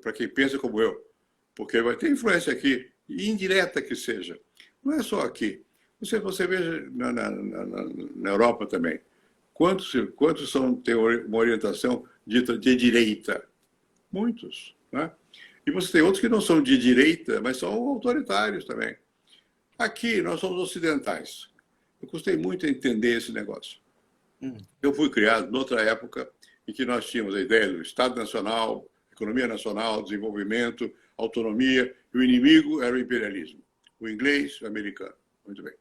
para quem pensa como eu. Porque vai ter influência aqui, indireta que seja. Não é só aqui. Você veja na Europa também. Quantos têm uma orientação dita de direita? Muitos. Né? E você tem outros que não são de direita, mas são autoritários também. Aqui, nós somos ocidentais. Eu custei muito a entender esse negócio. Eu fui criado noutra época em que nós tínhamos a ideia do Estado Nacional, economia nacional, desenvolvimento, autonomia, e o inimigo era o imperialismo. O inglês, o americano. Muito bem.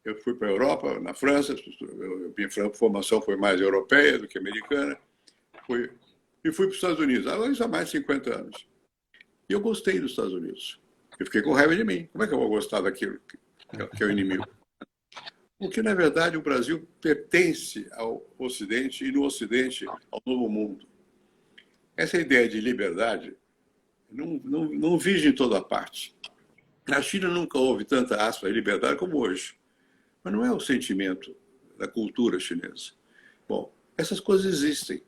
Eu fui para a Europa, na França, minha formação foi mais europeia do que americana, e fui para os Estados Unidos, isso há mais de 50 anos. E eu gostei dos Estados Unidos. Eu fiquei com raiva de mim. Como é que eu vou gostar daquilo que é o inimigo? Porque, na verdade, o Brasil pertence ao Ocidente e, no Ocidente, ao Novo Mundo. Essa ideia de liberdade não vige em toda parte. Na China nunca houve tanta aspas de liberdade como hoje. Mas não é o sentimento da cultura chinesa. Bom, essas coisas existem.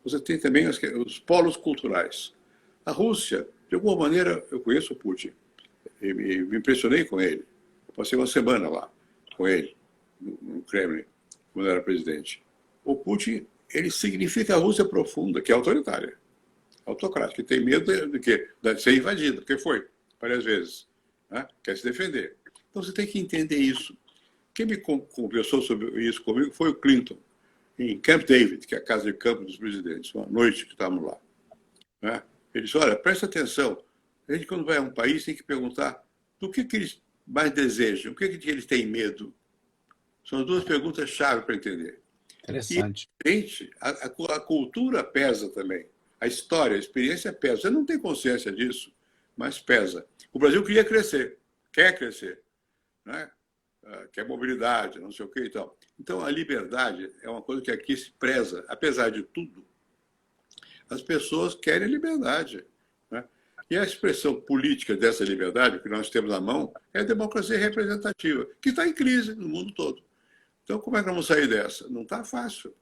Você tem também os polos culturais. A Rússia, de alguma maneira, eu conheço o Putin. E me impressionei com ele. Eu passei uma semana lá com ele, no Kremlin, quando era presidente. O Putin, ele significa a Rússia profunda, que é autoritária, autocrática, que tem medo de ser invadida, porque foi várias vezes. Né? Quer se defender. Então você tem que entender isso. Quem me conversou sobre isso comigo foi o Clinton, em Camp David, que é a casa de campo dos presidentes, uma noite que estávamos lá. Né? Ele disse, olha, presta atenção, a gente quando vai a um país tem que perguntar do que eles mais desejam, o que eles têm medo. São as duas perguntas-chave para entender. Interessante. E a cultura pesa também. A história, a experiência pesa. Você não tem consciência disso, mas pesa. O Brasil queria crescer, quer crescer, né? Quer mobilidade, não sei o que e tal. Então, a liberdade é uma coisa que aqui se preza. Apesar de tudo, as pessoas querem liberdade. Né? E a expressão política dessa liberdade que nós temos na mão é a democracia representativa, que está em crise no mundo todo. Então, como é que vamos sair dessa? Não está fácil.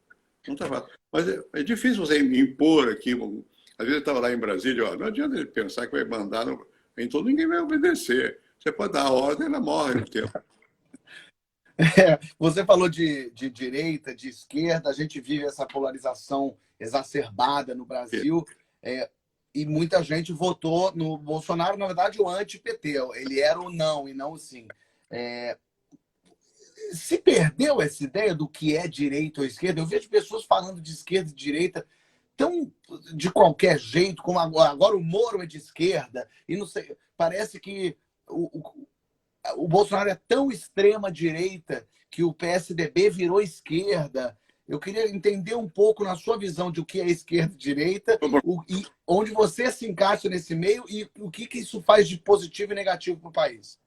Não está fácil. Mas é difícil você impor aqui. Às vezes eu estava lá em Brasília, ó, não adianta ele pensar que vai mandar em todo, ninguém vai obedecer. Você pode dar a ordem, ela morre no tempo. Você falou de direita, de esquerda, a gente vive essa polarização exacerbada no Brasil, e muita gente votou no Bolsonaro, na verdade, o anti-PT. Ele era o não e não o sim. Se perdeu essa ideia do que é direita ou esquerda? Eu vejo pessoas falando de esquerda e direita tão de qualquer jeito, como agora o Moro é de esquerda, e não sei, parece que o Bolsonaro é tão extrema-direita que o PSDB virou esquerda. Eu queria entender um pouco, na sua visão, de o que é esquerda e direita, e onde você se encaixa nesse meio e o que isso faz de positivo e negativo para o país.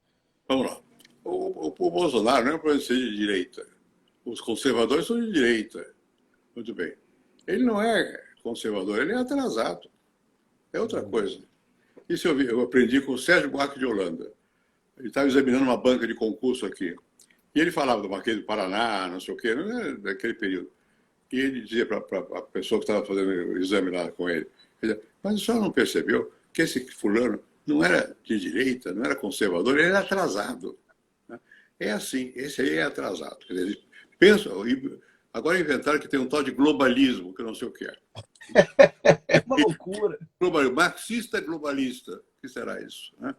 Vamos lá. O Bolsonaro não é para ser de direita. Os conservadores são de direita. Muito bem. Ele não é conservador, ele é atrasado. É outra coisa. Isso eu aprendi com o Sérgio Buarque de Holanda. Ele estava examinando uma banca de concurso aqui. E ele falava do Marquês do Paraná, não sei o quê, daquele período. E ele dizia para a pessoa que estava fazendo o exame lá com ele, mas o senhor não percebeu que esse fulano não era de direita, não era conservador, ele era atrasado. É assim, esse aí é atrasado. Quer dizer, pensa, agora inventaram que tem um tal de globalismo, que eu não sei o que é. É uma loucura. Marxista globalista, o que será isso? Né?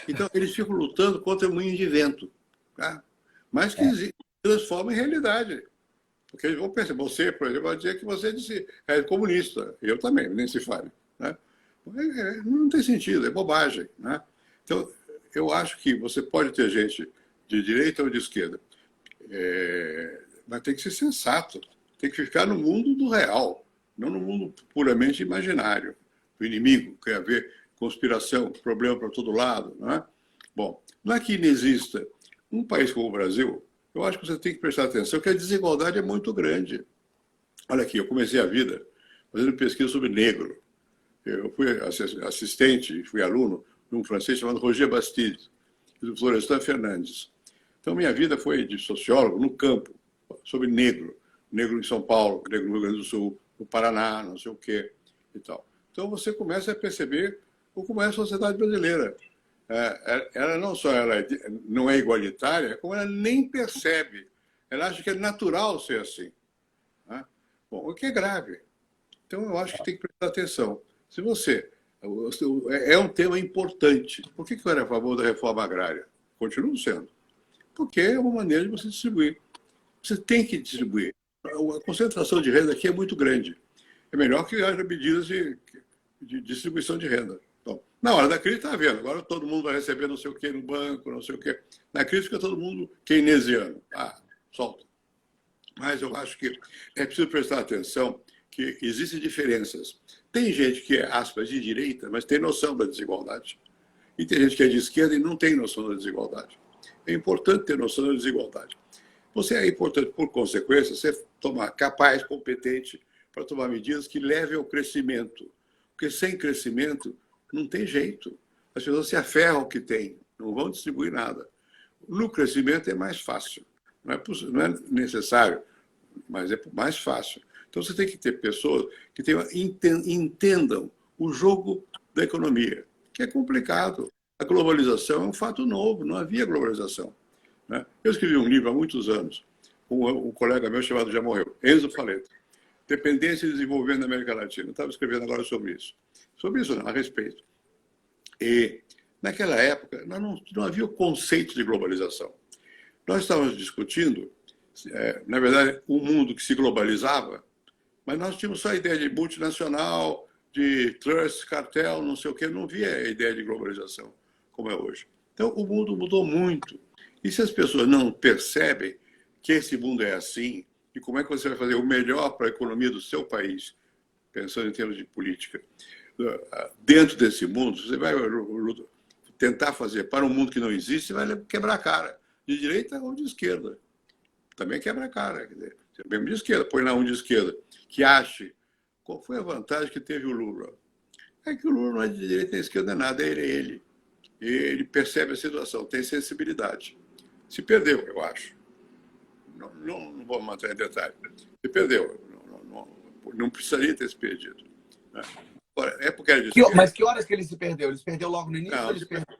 Então, eles ficam lutando contra o moinho de vento, tá? Mas que transforma em realidade. Porque eles vão pensar, você, por exemplo, vai dizer que você é comunista. Eu também, nem se fale. Né? Não tem sentido, é bobagem. Né? Então, eu acho que você pode ter gente de direita ou de esquerda, mas tem que ser sensato. Tem que ficar no mundo do real, não no mundo puramente imaginário. O inimigo quer haver conspiração, problema para todo lado. Não é? Bom, não é que inexista. Um país como o Brasil, eu acho que você tem que prestar atenção que a desigualdade é muito grande. Olha aqui, eu comecei a vida fazendo pesquisa sobre negro. Eu fui assistente, fui aluno de um francês chamado Roger Bastide, e do Florestan Fernandes. Então, minha vida foi de sociólogo no campo, sobre negro. Negro em São Paulo, negro no Rio Grande do Sul, no Paraná, não sei o quê e tal. Então, você começa a perceber como é a sociedade brasileira. Ela não só não é igualitária, como ela nem percebe. Ela acha que é natural ser assim. Né? Bom, o que é grave. Então, eu acho que tem que prestar atenção. Se você... É um tema importante. Por que eu era a favor da reforma agrária? Continuo sendo. Porque é uma maneira de você distribuir. Você tem que distribuir. A concentração de renda aqui é muito grande. É melhor que haja medidas de distribuição de renda. Então, na hora da crise, está vendo. Agora todo mundo vai receber não sei o quê no banco, não sei o quê. Na crise fica todo mundo keynesiano. Solta. Mas eu acho que é preciso prestar atenção que existem diferenças. Tem gente que é, aspas, de direita, mas tem noção da desigualdade. E tem gente que é de esquerda e não tem noção da desigualdade. É importante ter noção da desigualdade. Você é importante, por consequência, ser capaz, competente, para tomar medidas que levem ao crescimento. Porque sem crescimento, não tem jeito. As pessoas se aferram ao que têm, não vão distribuir nada. No crescimento é mais fácil. Não é necessário, mas é mais fácil. Então, você tem que ter pessoas que entendam o jogo da economia, que é complicado. A globalização é um fato novo, não havia globalização. Né? Eu escrevi um livro há muitos anos, com um colega meu chamado, já morreu, Enzo Faleta, Dependência e Desenvolvimento na América Latina. Eu estava escrevendo agora sobre isso. Sobre isso, não, a respeito. E, naquela época, não havia o conceito de globalização. Nós estávamos discutindo, na verdade, um mundo que se globalizava, mas nós tínhamos só a ideia de multinacional, de trust, cartel, não sei o quê, não via a ideia de globalização como é hoje. Então, o mundo mudou muito. E se as pessoas não percebem que esse mundo é assim, e como é que você vai fazer o melhor para a economia do seu país, pensando em termos de política, dentro desse mundo, você vai tentar fazer para um mundo que não existe, você vai quebrar a cara, de direita ou de esquerda. Também quebra a cara. Quer dizer, mesmo de esquerda, põe lá um de esquerda, que ache qual foi a vantagem que teve o Lula. É que o Lula não é de direita nem esquerda, não é nada, ele é ele. Ele percebe a situação, tem sensibilidade. Se perdeu, eu acho. Não vou manter em detalhe. Se perdeu. Não precisaria ter se perdido. Né? Agora, é porque era de esquerda. Mas que horas que ele se perdeu? Ele se perdeu logo no início? Não, Ou ele se perdeu?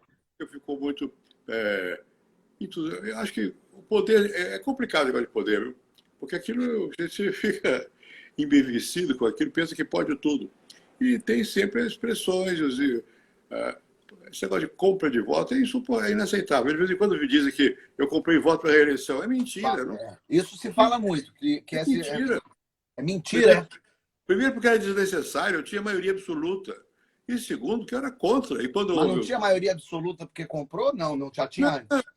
ficou muito... eu acho que o poder... É complicado o negócio de poder, viu? Porque aquilo, a gente fica embevecido com aquilo, pensa que pode tudo. E tem sempre as expressões, esse negócio de compra de voto é inaceitável. De vez em quando me dizem que eu comprei voto para a reeleição. É mentira. Não? Isso se fala muito. Que é mentira. É mentira. Primeiro porque era desnecessário, eu tinha maioria absoluta. E segundo, que eu era contra. E quando Mas não tinha maioria absoluta porque comprou? Não já tinha antes.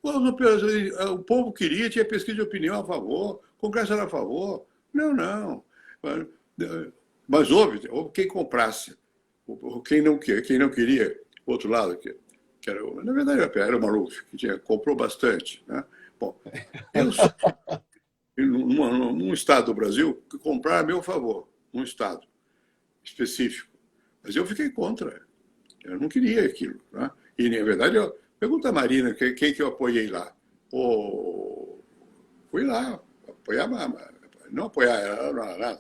O povo queria, tinha pesquisa de opinião a favor, o Congresso era a favor. Não. Mas houve quem comprasse. Quem não queria, o outro lado, que era, na verdade, era o Maluf, que comprou bastante. Né? Bom, eu sou, num estado do Brasil, que comprar a meu favor, um estado específico. Mas eu fiquei contra. Eu não queria aquilo. Né? E, na verdade, pergunta a Marina quem que eu apoiei lá. Fui lá apoiar, não apoiar ela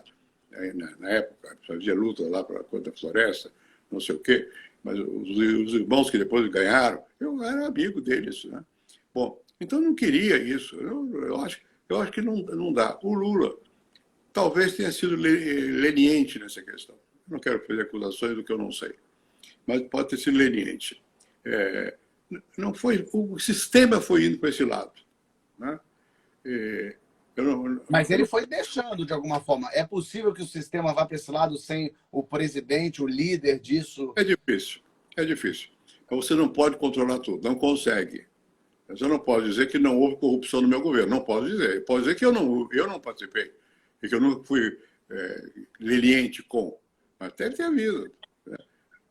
na época, fazia luta lá contra a floresta, não sei o quê, mas os irmãos que depois ganharam, eu era amigo deles. Né? Bom, então eu não queria isso. Eu acho que não dá. O Lula talvez tenha sido leniente nessa questão. Não quero fazer acusações do que eu não sei, mas pode ter sido leniente. Não foi, o sistema foi indo para esse lado. Né? Mas ele foi deixando de alguma forma. É possível que o sistema vá para esse lado sem o presidente, o líder disso? É difícil. Você não pode controlar tudo, não consegue. Você não pode dizer que não houve corrupção no meu governo. Não pode dizer. Pode dizer que eu não participei e que eu não fui leniente com. Mas deve ter havido. Né?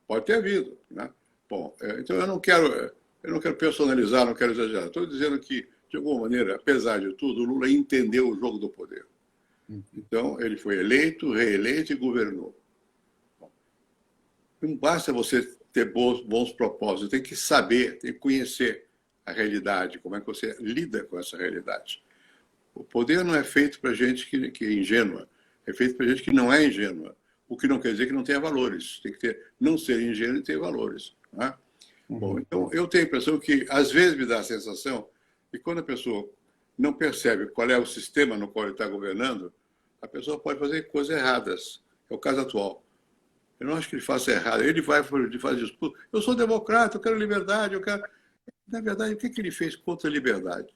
Pode ter havido. Né? Bom, então eu não quero personalizar, não quero exagerar. Estou dizendo que, de alguma maneira, apesar de tudo, o Lula entendeu o jogo do poder. Então, ele foi eleito, reeleito e governou. Bom, não basta você ter bons propósitos, tem que saber, tem que conhecer a realidade, como é que você lida com essa realidade. O poder não é feito para gente que é ingênua, é feito para gente que não é ingênua, o que não quer dizer que não tenha valores. Tem que não ser ingênuo e ter valores. Né? Bom, então, eu tenho a impressão que, às vezes, me dá a sensação que quando a pessoa não percebe qual é o sistema no qual ele está governando, a pessoa pode fazer coisas erradas. É o caso atual. Eu não acho que ele faça errado. Ele faz discurso. Eu sou democrata, eu quero liberdade, eu quero... Na verdade, o que ele fez contra a liberdade?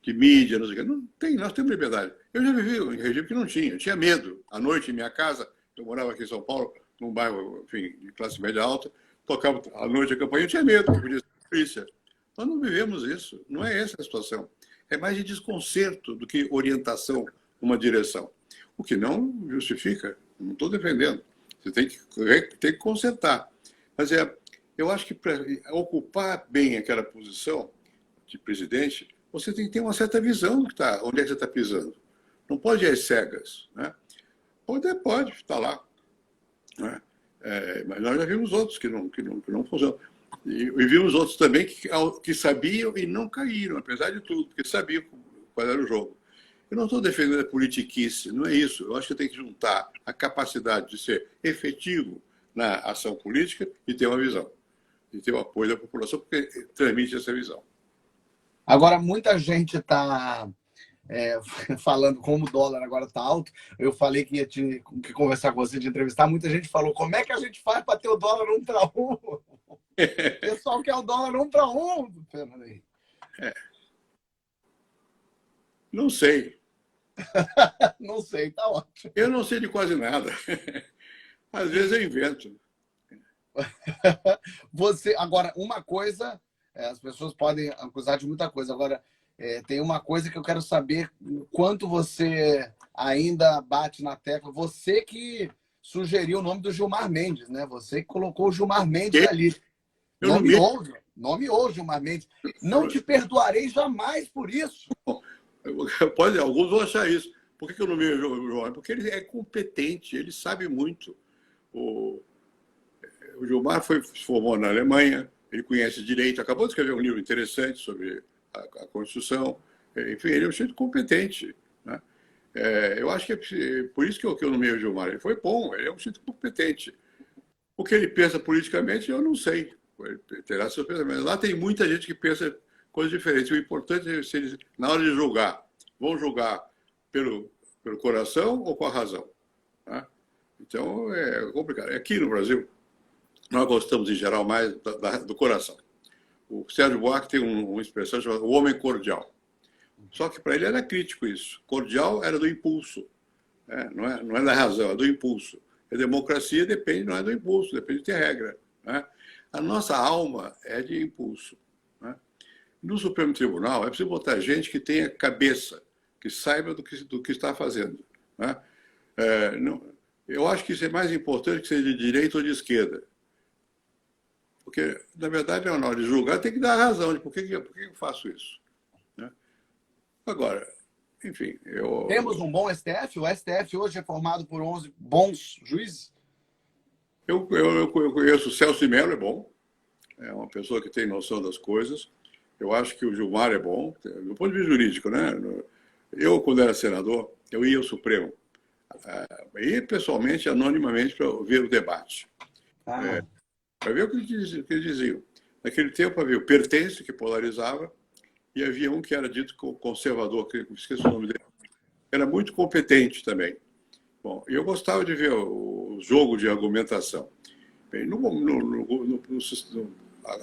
De mídia, não sei o quê. Não tem, nós temos liberdade. Eu já vivi em regime que não tinha. Eu tinha medo. À noite, em minha casa, eu morava aqui em São Paulo, num bairro, enfim, de classe média alta, tocava à noite a campanha, eu tinha medo, podia ser polícia. Nós não vivemos isso. Não é essa a situação. É mais de desconcerto do que orientação numa direção. O que não justifica. Não estou defendendo. Você tem que consertar. Mas eu acho que para ocupar bem aquela posição de presidente, você tem que ter uma certa visão do que onde é que você está pisando. Não pode ir às cegas. Né? Pode, está lá. Né? Mas nós já vimos outros que não funcionam. E vimos outros também que sabiam e não caíram, apesar de tudo, porque sabiam qual era o jogo. Eu não estou defendendo a politiquice, não é isso. Eu acho que tem que juntar a capacidade de ser efetivo na ação política e ter uma visão. E ter o apoio da população, porque transmite essa visão. Agora, muita gente está falando como o dólar agora está alto. Eu falei que ia que conversar com você, de entrevistar. Muita gente falou, como é que a gente faz para ter o dólar 1 para 1? O pessoal quer o dólar 1 para 1, Fernando Henrique. É, não sei. Não sei, tá ótimo. Eu não sei de quase nada. Às vezes eu invento. Você, agora, uma coisa, as pessoas podem acusar de muita coisa. Agora, tem uma coisa que eu quero saber o quanto você ainda bate na tecla. Você que sugeriu o nome do Gilmar Mendes, né? Você que colocou o Gilmar Mendes E ali. eu não me. Nomeou o Gilmar Mendes. Não te perdoarei jamais por isso. Pode, alguns vão achar isso. Por que eu não me João? Porque ele é competente, ele sabe muito. O, o Gilmar se formou na Alemanha, ele conhece direito, acabou de escrever um livro interessante sobre a Constituição. Enfim, ele é um sujeito competente. Né? Eu acho que é por isso que eu nomeei o Gilmar. Ele foi bom, ele é um sujeito competente. O que ele pensa politicamente, eu não sei. Ele terá seus pensamentos. Lá tem muita gente que pensa coisas diferentes. O importante é se eles, na hora de julgar, vão julgar pelo coração ou com a razão. Tá? Então, é complicado. Aqui no Brasil, nós gostamos, em geral, mais do coração. O Sérgio Buarque tem uma expressão chamada o homem cordial. Só que para ele era crítico isso. Cordial era do impulso. Não é da razão, é do impulso. A democracia depende, não é do impulso, depende de ter regra. Né? A nossa alma é de impulso. Né? No Supremo Tribunal é preciso botar gente que tenha cabeça, que saiba do que está fazendo. Né? Eu acho que isso é mais importante que seja de direita ou de esquerda. Porque, na verdade, na hora de julgar, tem que dar a razão de por que eu faço isso. Né? Agora, enfim, Temos um bom STF. O STF hoje é formado por 11 bons juízes. Eu conheço o Celso de Mello, é bom. É uma pessoa que tem noção das coisas. Eu acho que o Gilmar é bom, do ponto de vista jurídico, né? Eu, quando era senador, eu ia ao Supremo. Ia pessoalmente, anonimamente, para ver o debate. Para ver o que eles diziam. Naquele tempo havia o Pertence, que polarizava, e havia um que era dito conservador, que esqueci o nome dele. Era muito competente também. Bom, eu gostava de ver o jogo de argumentação. Bem,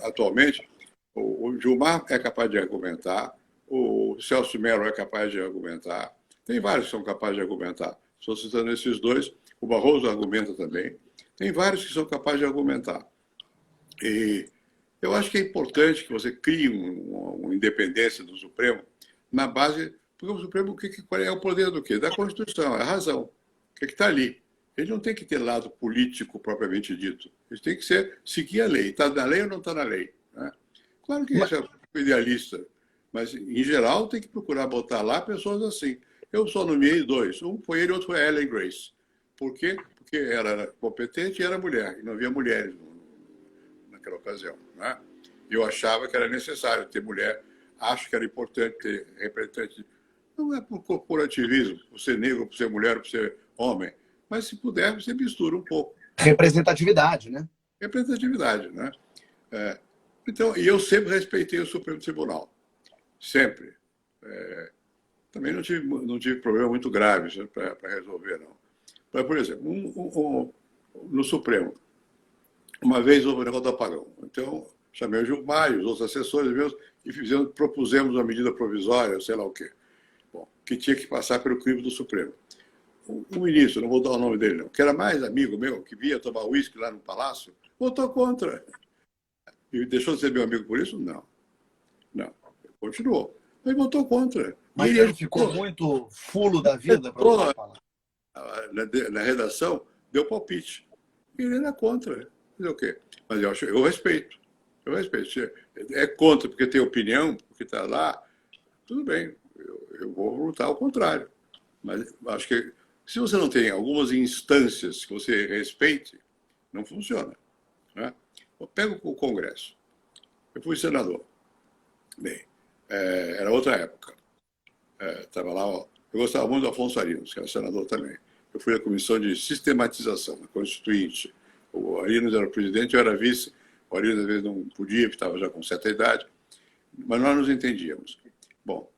atualmente, o Gilmar é capaz de argumentar, o Celso Mello é capaz de argumentar, tem vários que são capazes de argumentar. Estou citando esses dois, o Barroso argumenta também. Tem vários que são capazes de argumentar. E eu acho que é importante que você crie uma independência do Supremo na base. Porque o Supremo, qual é o poder do quê? Da Constituição, é a razão. O que está ali? Ele não tem que ter lado político propriamente dito. Ele tem que seguir a lei. Está na lei ou não está na lei? Né? Claro que isso é idealista, mas, em geral, tem que procurar botar lá pessoas assim. Eu só nomeei dois. Um foi ele, outro foi a Ellen Grace. Por quê? Porque era competente e era mulher. E não havia mulheres naquela ocasião. Né? Eu achava que era necessário ter mulher. Acho que era importante ter representante. Não é por corporativismo, por ser negro, por ser mulher, por ser homem. Mas, se puder, você mistura um pouco. Representatividade, né? Representatividade, né? Então, e eu sempre respeitei o Supremo Tribunal. Sempre. Também não tive problema muito grave para resolver, não. Mas, por exemplo, no Supremo, uma vez houve o negócio do apagão. Então, chamei o Gilmar e os outros assessores meus e propusemos uma medida provisória, sei lá o quê. Bom, que tinha que passar pelo crivo do Supremo. O ministro, não vou dar o nome dele, não, que era mais amigo meu, que via tomar uísque lá no Palácio, votou contra. E deixou de ser meu amigo por isso? Não. Não. Continuou. Mas votou contra. Mas e ele ficou muito fulo da vida para usar falar. Na redação, deu palpite. E ele era contra. Fazer o quê? Mas eu respeito. Eu respeito. Se é contra porque tem opinião, porque está lá, tudo bem. Eu vou lutar ao contrário. Mas acho que se você não tem algumas instâncias que você respeite, não funciona. Né? Pega o Congresso. Eu fui senador. Bem, era outra época. Estava lá, eu gostava muito do Afonso Arinos, que era senador também. Eu fui à comissão de sistematização, da Constituinte. O Arinos era o presidente, eu era vice. O Arinos, às vezes, não podia, porque estava já com certa idade. Mas nós nos entendíamos. Bom,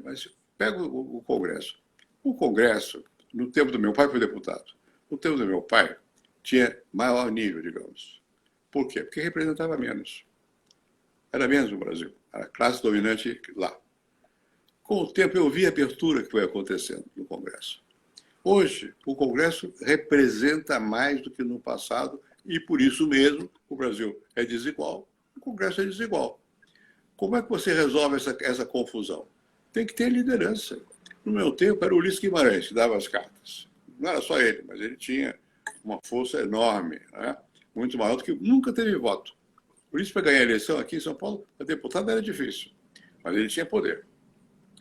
mas pega o Congresso. O Congresso, no tempo do meu pai, foi deputado. No tempo do meu pai, tinha maior nível, digamos. Por quê? Porque representava menos. era menos no Brasil, era a classe dominante lá. Com o tempo, eu vi a abertura que foi acontecendo no Congresso. Hoje, o Congresso representa mais do que no passado e, por isso mesmo, o Brasil é desigual, o Congresso é desigual. Como é que você resolve essa confusão? Tem que ter liderança. No meu tempo, era o Ulisses Guimarães que dava as cartas. Não era só ele, mas ele tinha uma força enorme, né? Muito maior do que nunca teve voto. Por isso, para ganhar a eleição aqui em São Paulo, a deputada era difícil, mas ele tinha poder,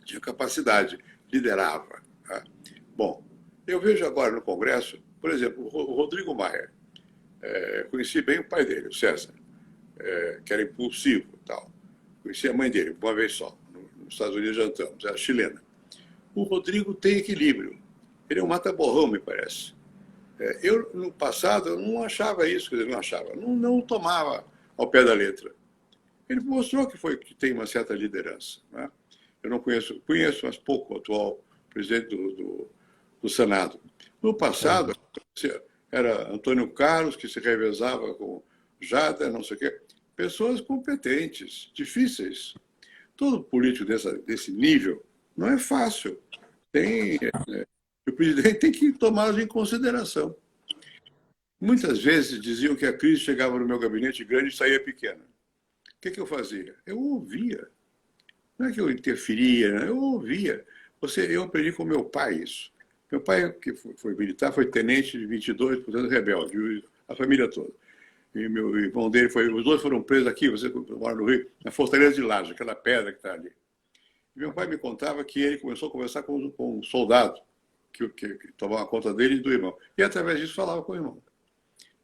tinha capacidade, liderava. Né? Bom, eu vejo agora no Congresso, por exemplo, o Rodrigo Maia. Conheci bem o pai dele, o César, que era impulsivo e tal. Conheci a mãe dele uma vez só. Nos Estados Unidos jantamos, era chilena. O Rodrigo tem equilíbrio. Ele é um mata-borrão, me parece. Eu, no passado, eu não achava isso, quer dizer, não achava, não tomava ao pé da letra. Ele mostrou que tem uma certa liderança. Né? Eu não conheço, mas pouco, o atual presidente do Senado. No passado, era Antônio Carlos, que se revezava com Jada, não sei o quê. Pessoas competentes, difíceis. Todo político desse nível não é fácil. O presidente tem que tomá-los em consideração. Muitas vezes diziam que a crise chegava no meu gabinete grande e saía pequena. O que eu fazia? Eu ouvia. Não é que eu interferia, não. Eu ouvia. Eu aprendi com meu pai isso. Meu pai, que foi militar, foi tenente de 22, portanto rebelde, a família toda. E meu irmão dele os dois foram presos aqui, você mora no Rio, na Fortaleza de Laje, aquela pedra que está ali. E meu pai me contava que ele começou a conversar com um soldado que tomava conta dele e do irmão. E através disso falava com o irmão.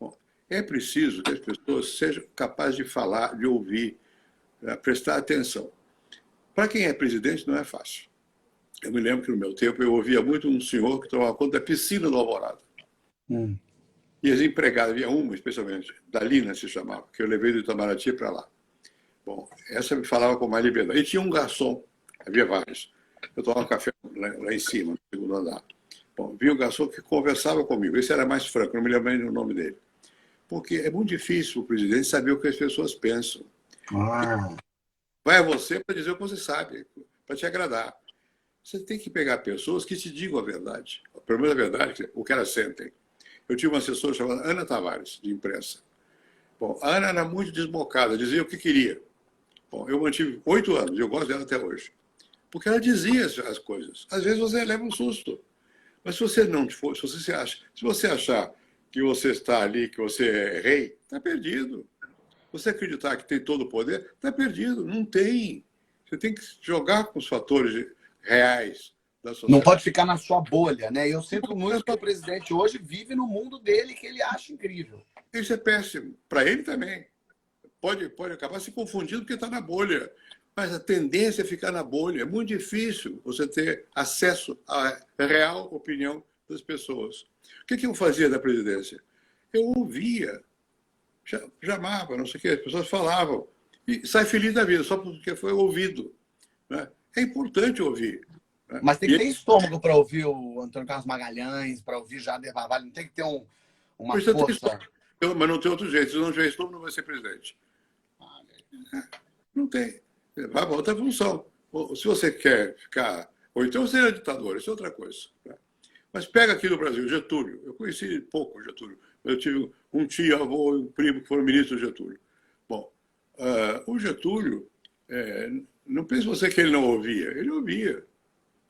Bom, é preciso que as pessoas sejam capazes de falar, de ouvir, prestar atenção. Para quem é presidente não é fácil. Eu me lembro que no meu tempo eu ouvia muito um senhor que tomava conta da piscina do Alvorada. E as empregadas, havia uma especialmente, Dalina se chamava, que eu levei do Itamaraty para lá. Bom, essa me falava com mais liberdade. E tinha um garçom, havia vários. Eu tomava café lá em cima, no segundo andar. Bom, vi um garçom que conversava comigo. Esse era mais franco, não me lembro nem o nome dele. Porque é muito difícil o presidente saber o que as pessoas pensam. Vai a você para dizer o que você sabe, para te agradar. Você tem que pegar pessoas que te digam a verdade. Pelo menos a verdade, o que elas sentem. Eu tive uma assessora chamada Ana Tavares, de imprensa. Bom, a Ana era muito desbocada, dizia o que queria. Bom, eu mantive 8 anos, e eu gosto dela até hoje. Porque ela dizia as coisas. Às vezes você leva um susto. Mas se você não for, se você achar que você está ali, que você é rei, está perdido. Você acreditar que tem todo o poder, está perdido. Não tem. Você tem que jogar com os fatores reais da sociedade. Não pode ficar na sua bolha, né? Eu sinto muito que o presidente hoje vive no mundo dele, que ele acha incrível. Isso é péssimo. Para ele também. Pode acabar se confundindo porque está na bolha. Mas a tendência é ficar na bolha. É muito difícil você ter acesso à real opinião das pessoas. O que eu fazia da presidência? Eu ouvia, chamava, não sei o que, as pessoas falavam. E sai feliz da vida, só porque foi ouvido. Né? É importante ouvir. Né? Mas tem que ter estômago para ouvir o Antônio Carlos Magalhães, para ouvir Jader Barbalho. Não tem que ter uma força. Mas não tem outro jeito. Se não tiver estômago, não vai ser presidente. Não tem. Vai para outra função. Se você quer ficar... Ou então você é ditador, isso é outra coisa. Né? Mas pega aqui no Brasil, Getúlio. Eu conheci pouco Getúlio. Eu tive um tio, avô e um primo que foram ministros do Getúlio. Bom, o Getúlio, não pense você que ele não ouvia. Ele ouvia.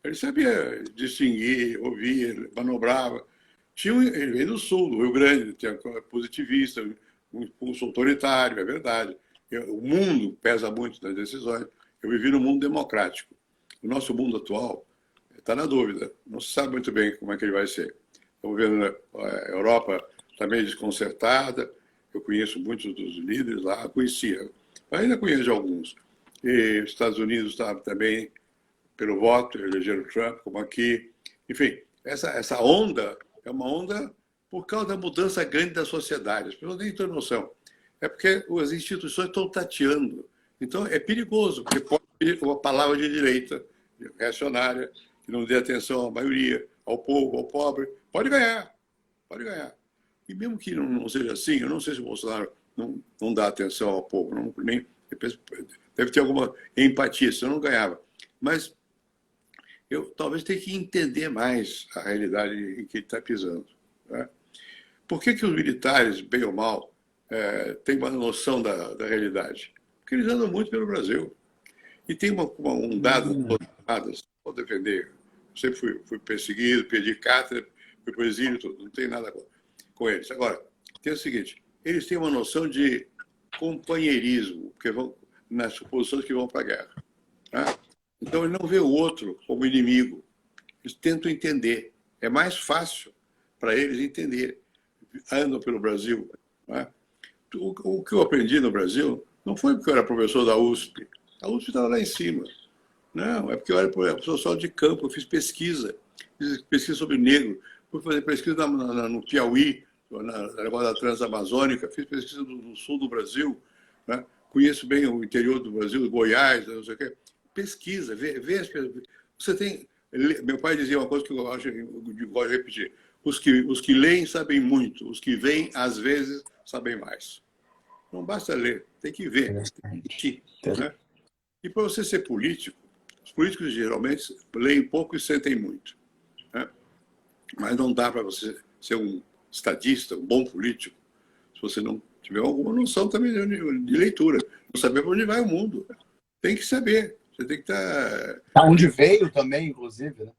Ele sabia distinguir, ouvir, manobrava. Ele veio do sul, do Rio Grande, tinha positivista, um impulso autoritário, é verdade. O mundo pesa muito nas decisões. Eu vivi num mundo democrático. O nosso mundo atual está na dúvida. Não se sabe muito bem como é que ele vai ser. Estamos vendo a Europa está meio desconcertada. Eu conheço muitos dos líderes lá, conhecia. Mas ainda conheço alguns. E os Estados Unidos estavam também pelo voto, elegeram Trump, como aqui. Enfim, essa onda é uma onda por causa da mudança grande da sociedade. As pessoas nem têm noção. É porque as instituições estão tateando. Então, é perigoso, porque pode vir uma palavra de direita, reacionária, que não dê atenção à maioria, ao povo, ao pobre. Pode ganhar. Pode ganhar. E mesmo que não seja assim, eu não sei se o Bolsonaro não dá atenção ao povo. Deve ter alguma empatia, senão eu não ganhava. Mas eu talvez tenha que entender mais a realidade em que ele está pisando. Né? Por que os militares, bem ou mal, têm uma noção da realidade? Porque eles andam muito pelo Brasil. E tem um dado, vou defender. Eu sempre fui perseguido, perdi cátedra, fui para o exílio, tudo. Não tem nada com eles. Agora, tem o seguinte, eles têm uma noção de companheirismo, porque vão nas suposições que vão para a guerra. Tá? Então, ele não vê o outro como inimigo. Eles tentam entender. É mais fácil para eles entender. Andam pelo Brasil. Tá? O que eu aprendi no Brasil não foi porque eu era professor da USP. A USP estava lá em cima. Não, é porque eu era professor de campo, eu fiz pesquisa sobre negro, fui fazer pesquisa no Piauí, na negócio da Transamazônica, fiz pesquisa no sul do Brasil, né? Conheço bem o interior do Brasil, Goiás, não sei o quê. Pesquisa, vê as pesquisas. Você tem... Meu pai dizia uma coisa que eu gosto de repetir. Os que leem sabem muito, os que veem, às vezes, sabem mais. Não basta ler, tem que ver, tem que sentir, né? E para você ser político, os políticos geralmente leem pouco e sentem muito. Né? Mas não dá para você ser um estadista, um bom político, se você não tiver alguma noção também de leitura. Não saber para onde vai o mundo. Tem que saber. Você tem que estar... Da onde veio também, inclusive, né?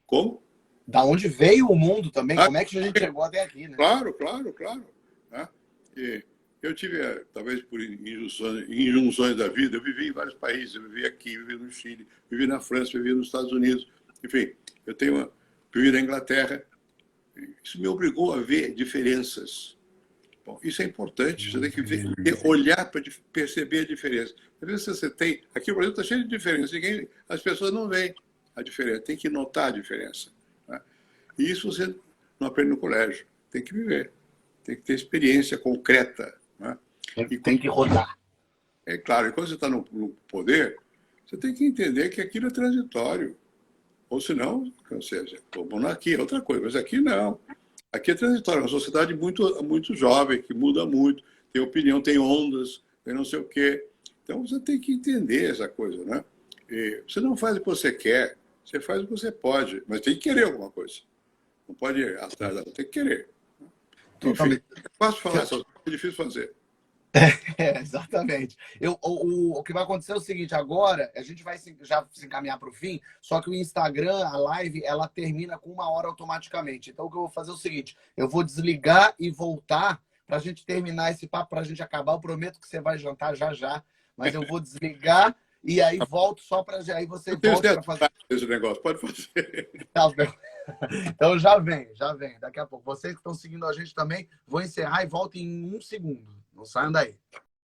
Como? Da onde veio o mundo também. Como é que a gente chegou até aqui, né? Claro. Né? E eu tive, talvez por injunções da vida, eu vivi em vários países. Eu vivi aqui, vivi no Chile, vivi na França, vivi nos Estados Unidos. Enfim, vivi na Inglaterra. Isso me obrigou a ver diferenças. Bom, isso é importante. Você tem que olhar para perceber a diferença. Às vezes você tem... Aqui o Brasil está cheio de diferença. As pessoas não veem a diferença. Tem que notar a diferença. Né? E isso você não aprende no colégio. Tem que viver. Tem que ter experiência concreta. Né? Tem que rodar. É claro, e quando você está no poder, você tem que entender que aquilo é transitório. Ou senão, ou seja, a monarquia é outra coisa, mas aqui não. Aqui é transitório, é uma sociedade muito jovem, que muda muito, tem opinião, tem ondas, tem não sei o quê. Então você tem que entender essa coisa, né? E você não faz o que você quer, você faz o que você pode, mas tem que querer alguma coisa. Não pode ir atrás, tem que querer. Enfim, é fácil falar, só é difícil fazer. Exatamente. O que vai acontecer é o seguinte, agora a gente vai já se encaminhar para o fim, só que o Instagram, a live, ela termina com 1 hora automaticamente. Então o que eu vou fazer é o seguinte, eu vou desligar e voltar para a gente terminar esse papo, para a gente acabar. Eu prometo que você vai jantar já, mas eu vou desligar e aí volto só para... Aí você volta para fazer... Esse negócio, pode fazer. Tá bem. Então já vem. Daqui a pouco. Vocês que estão seguindo a gente também, vou encerrar e volto em 1 segundo. Não saiam daí.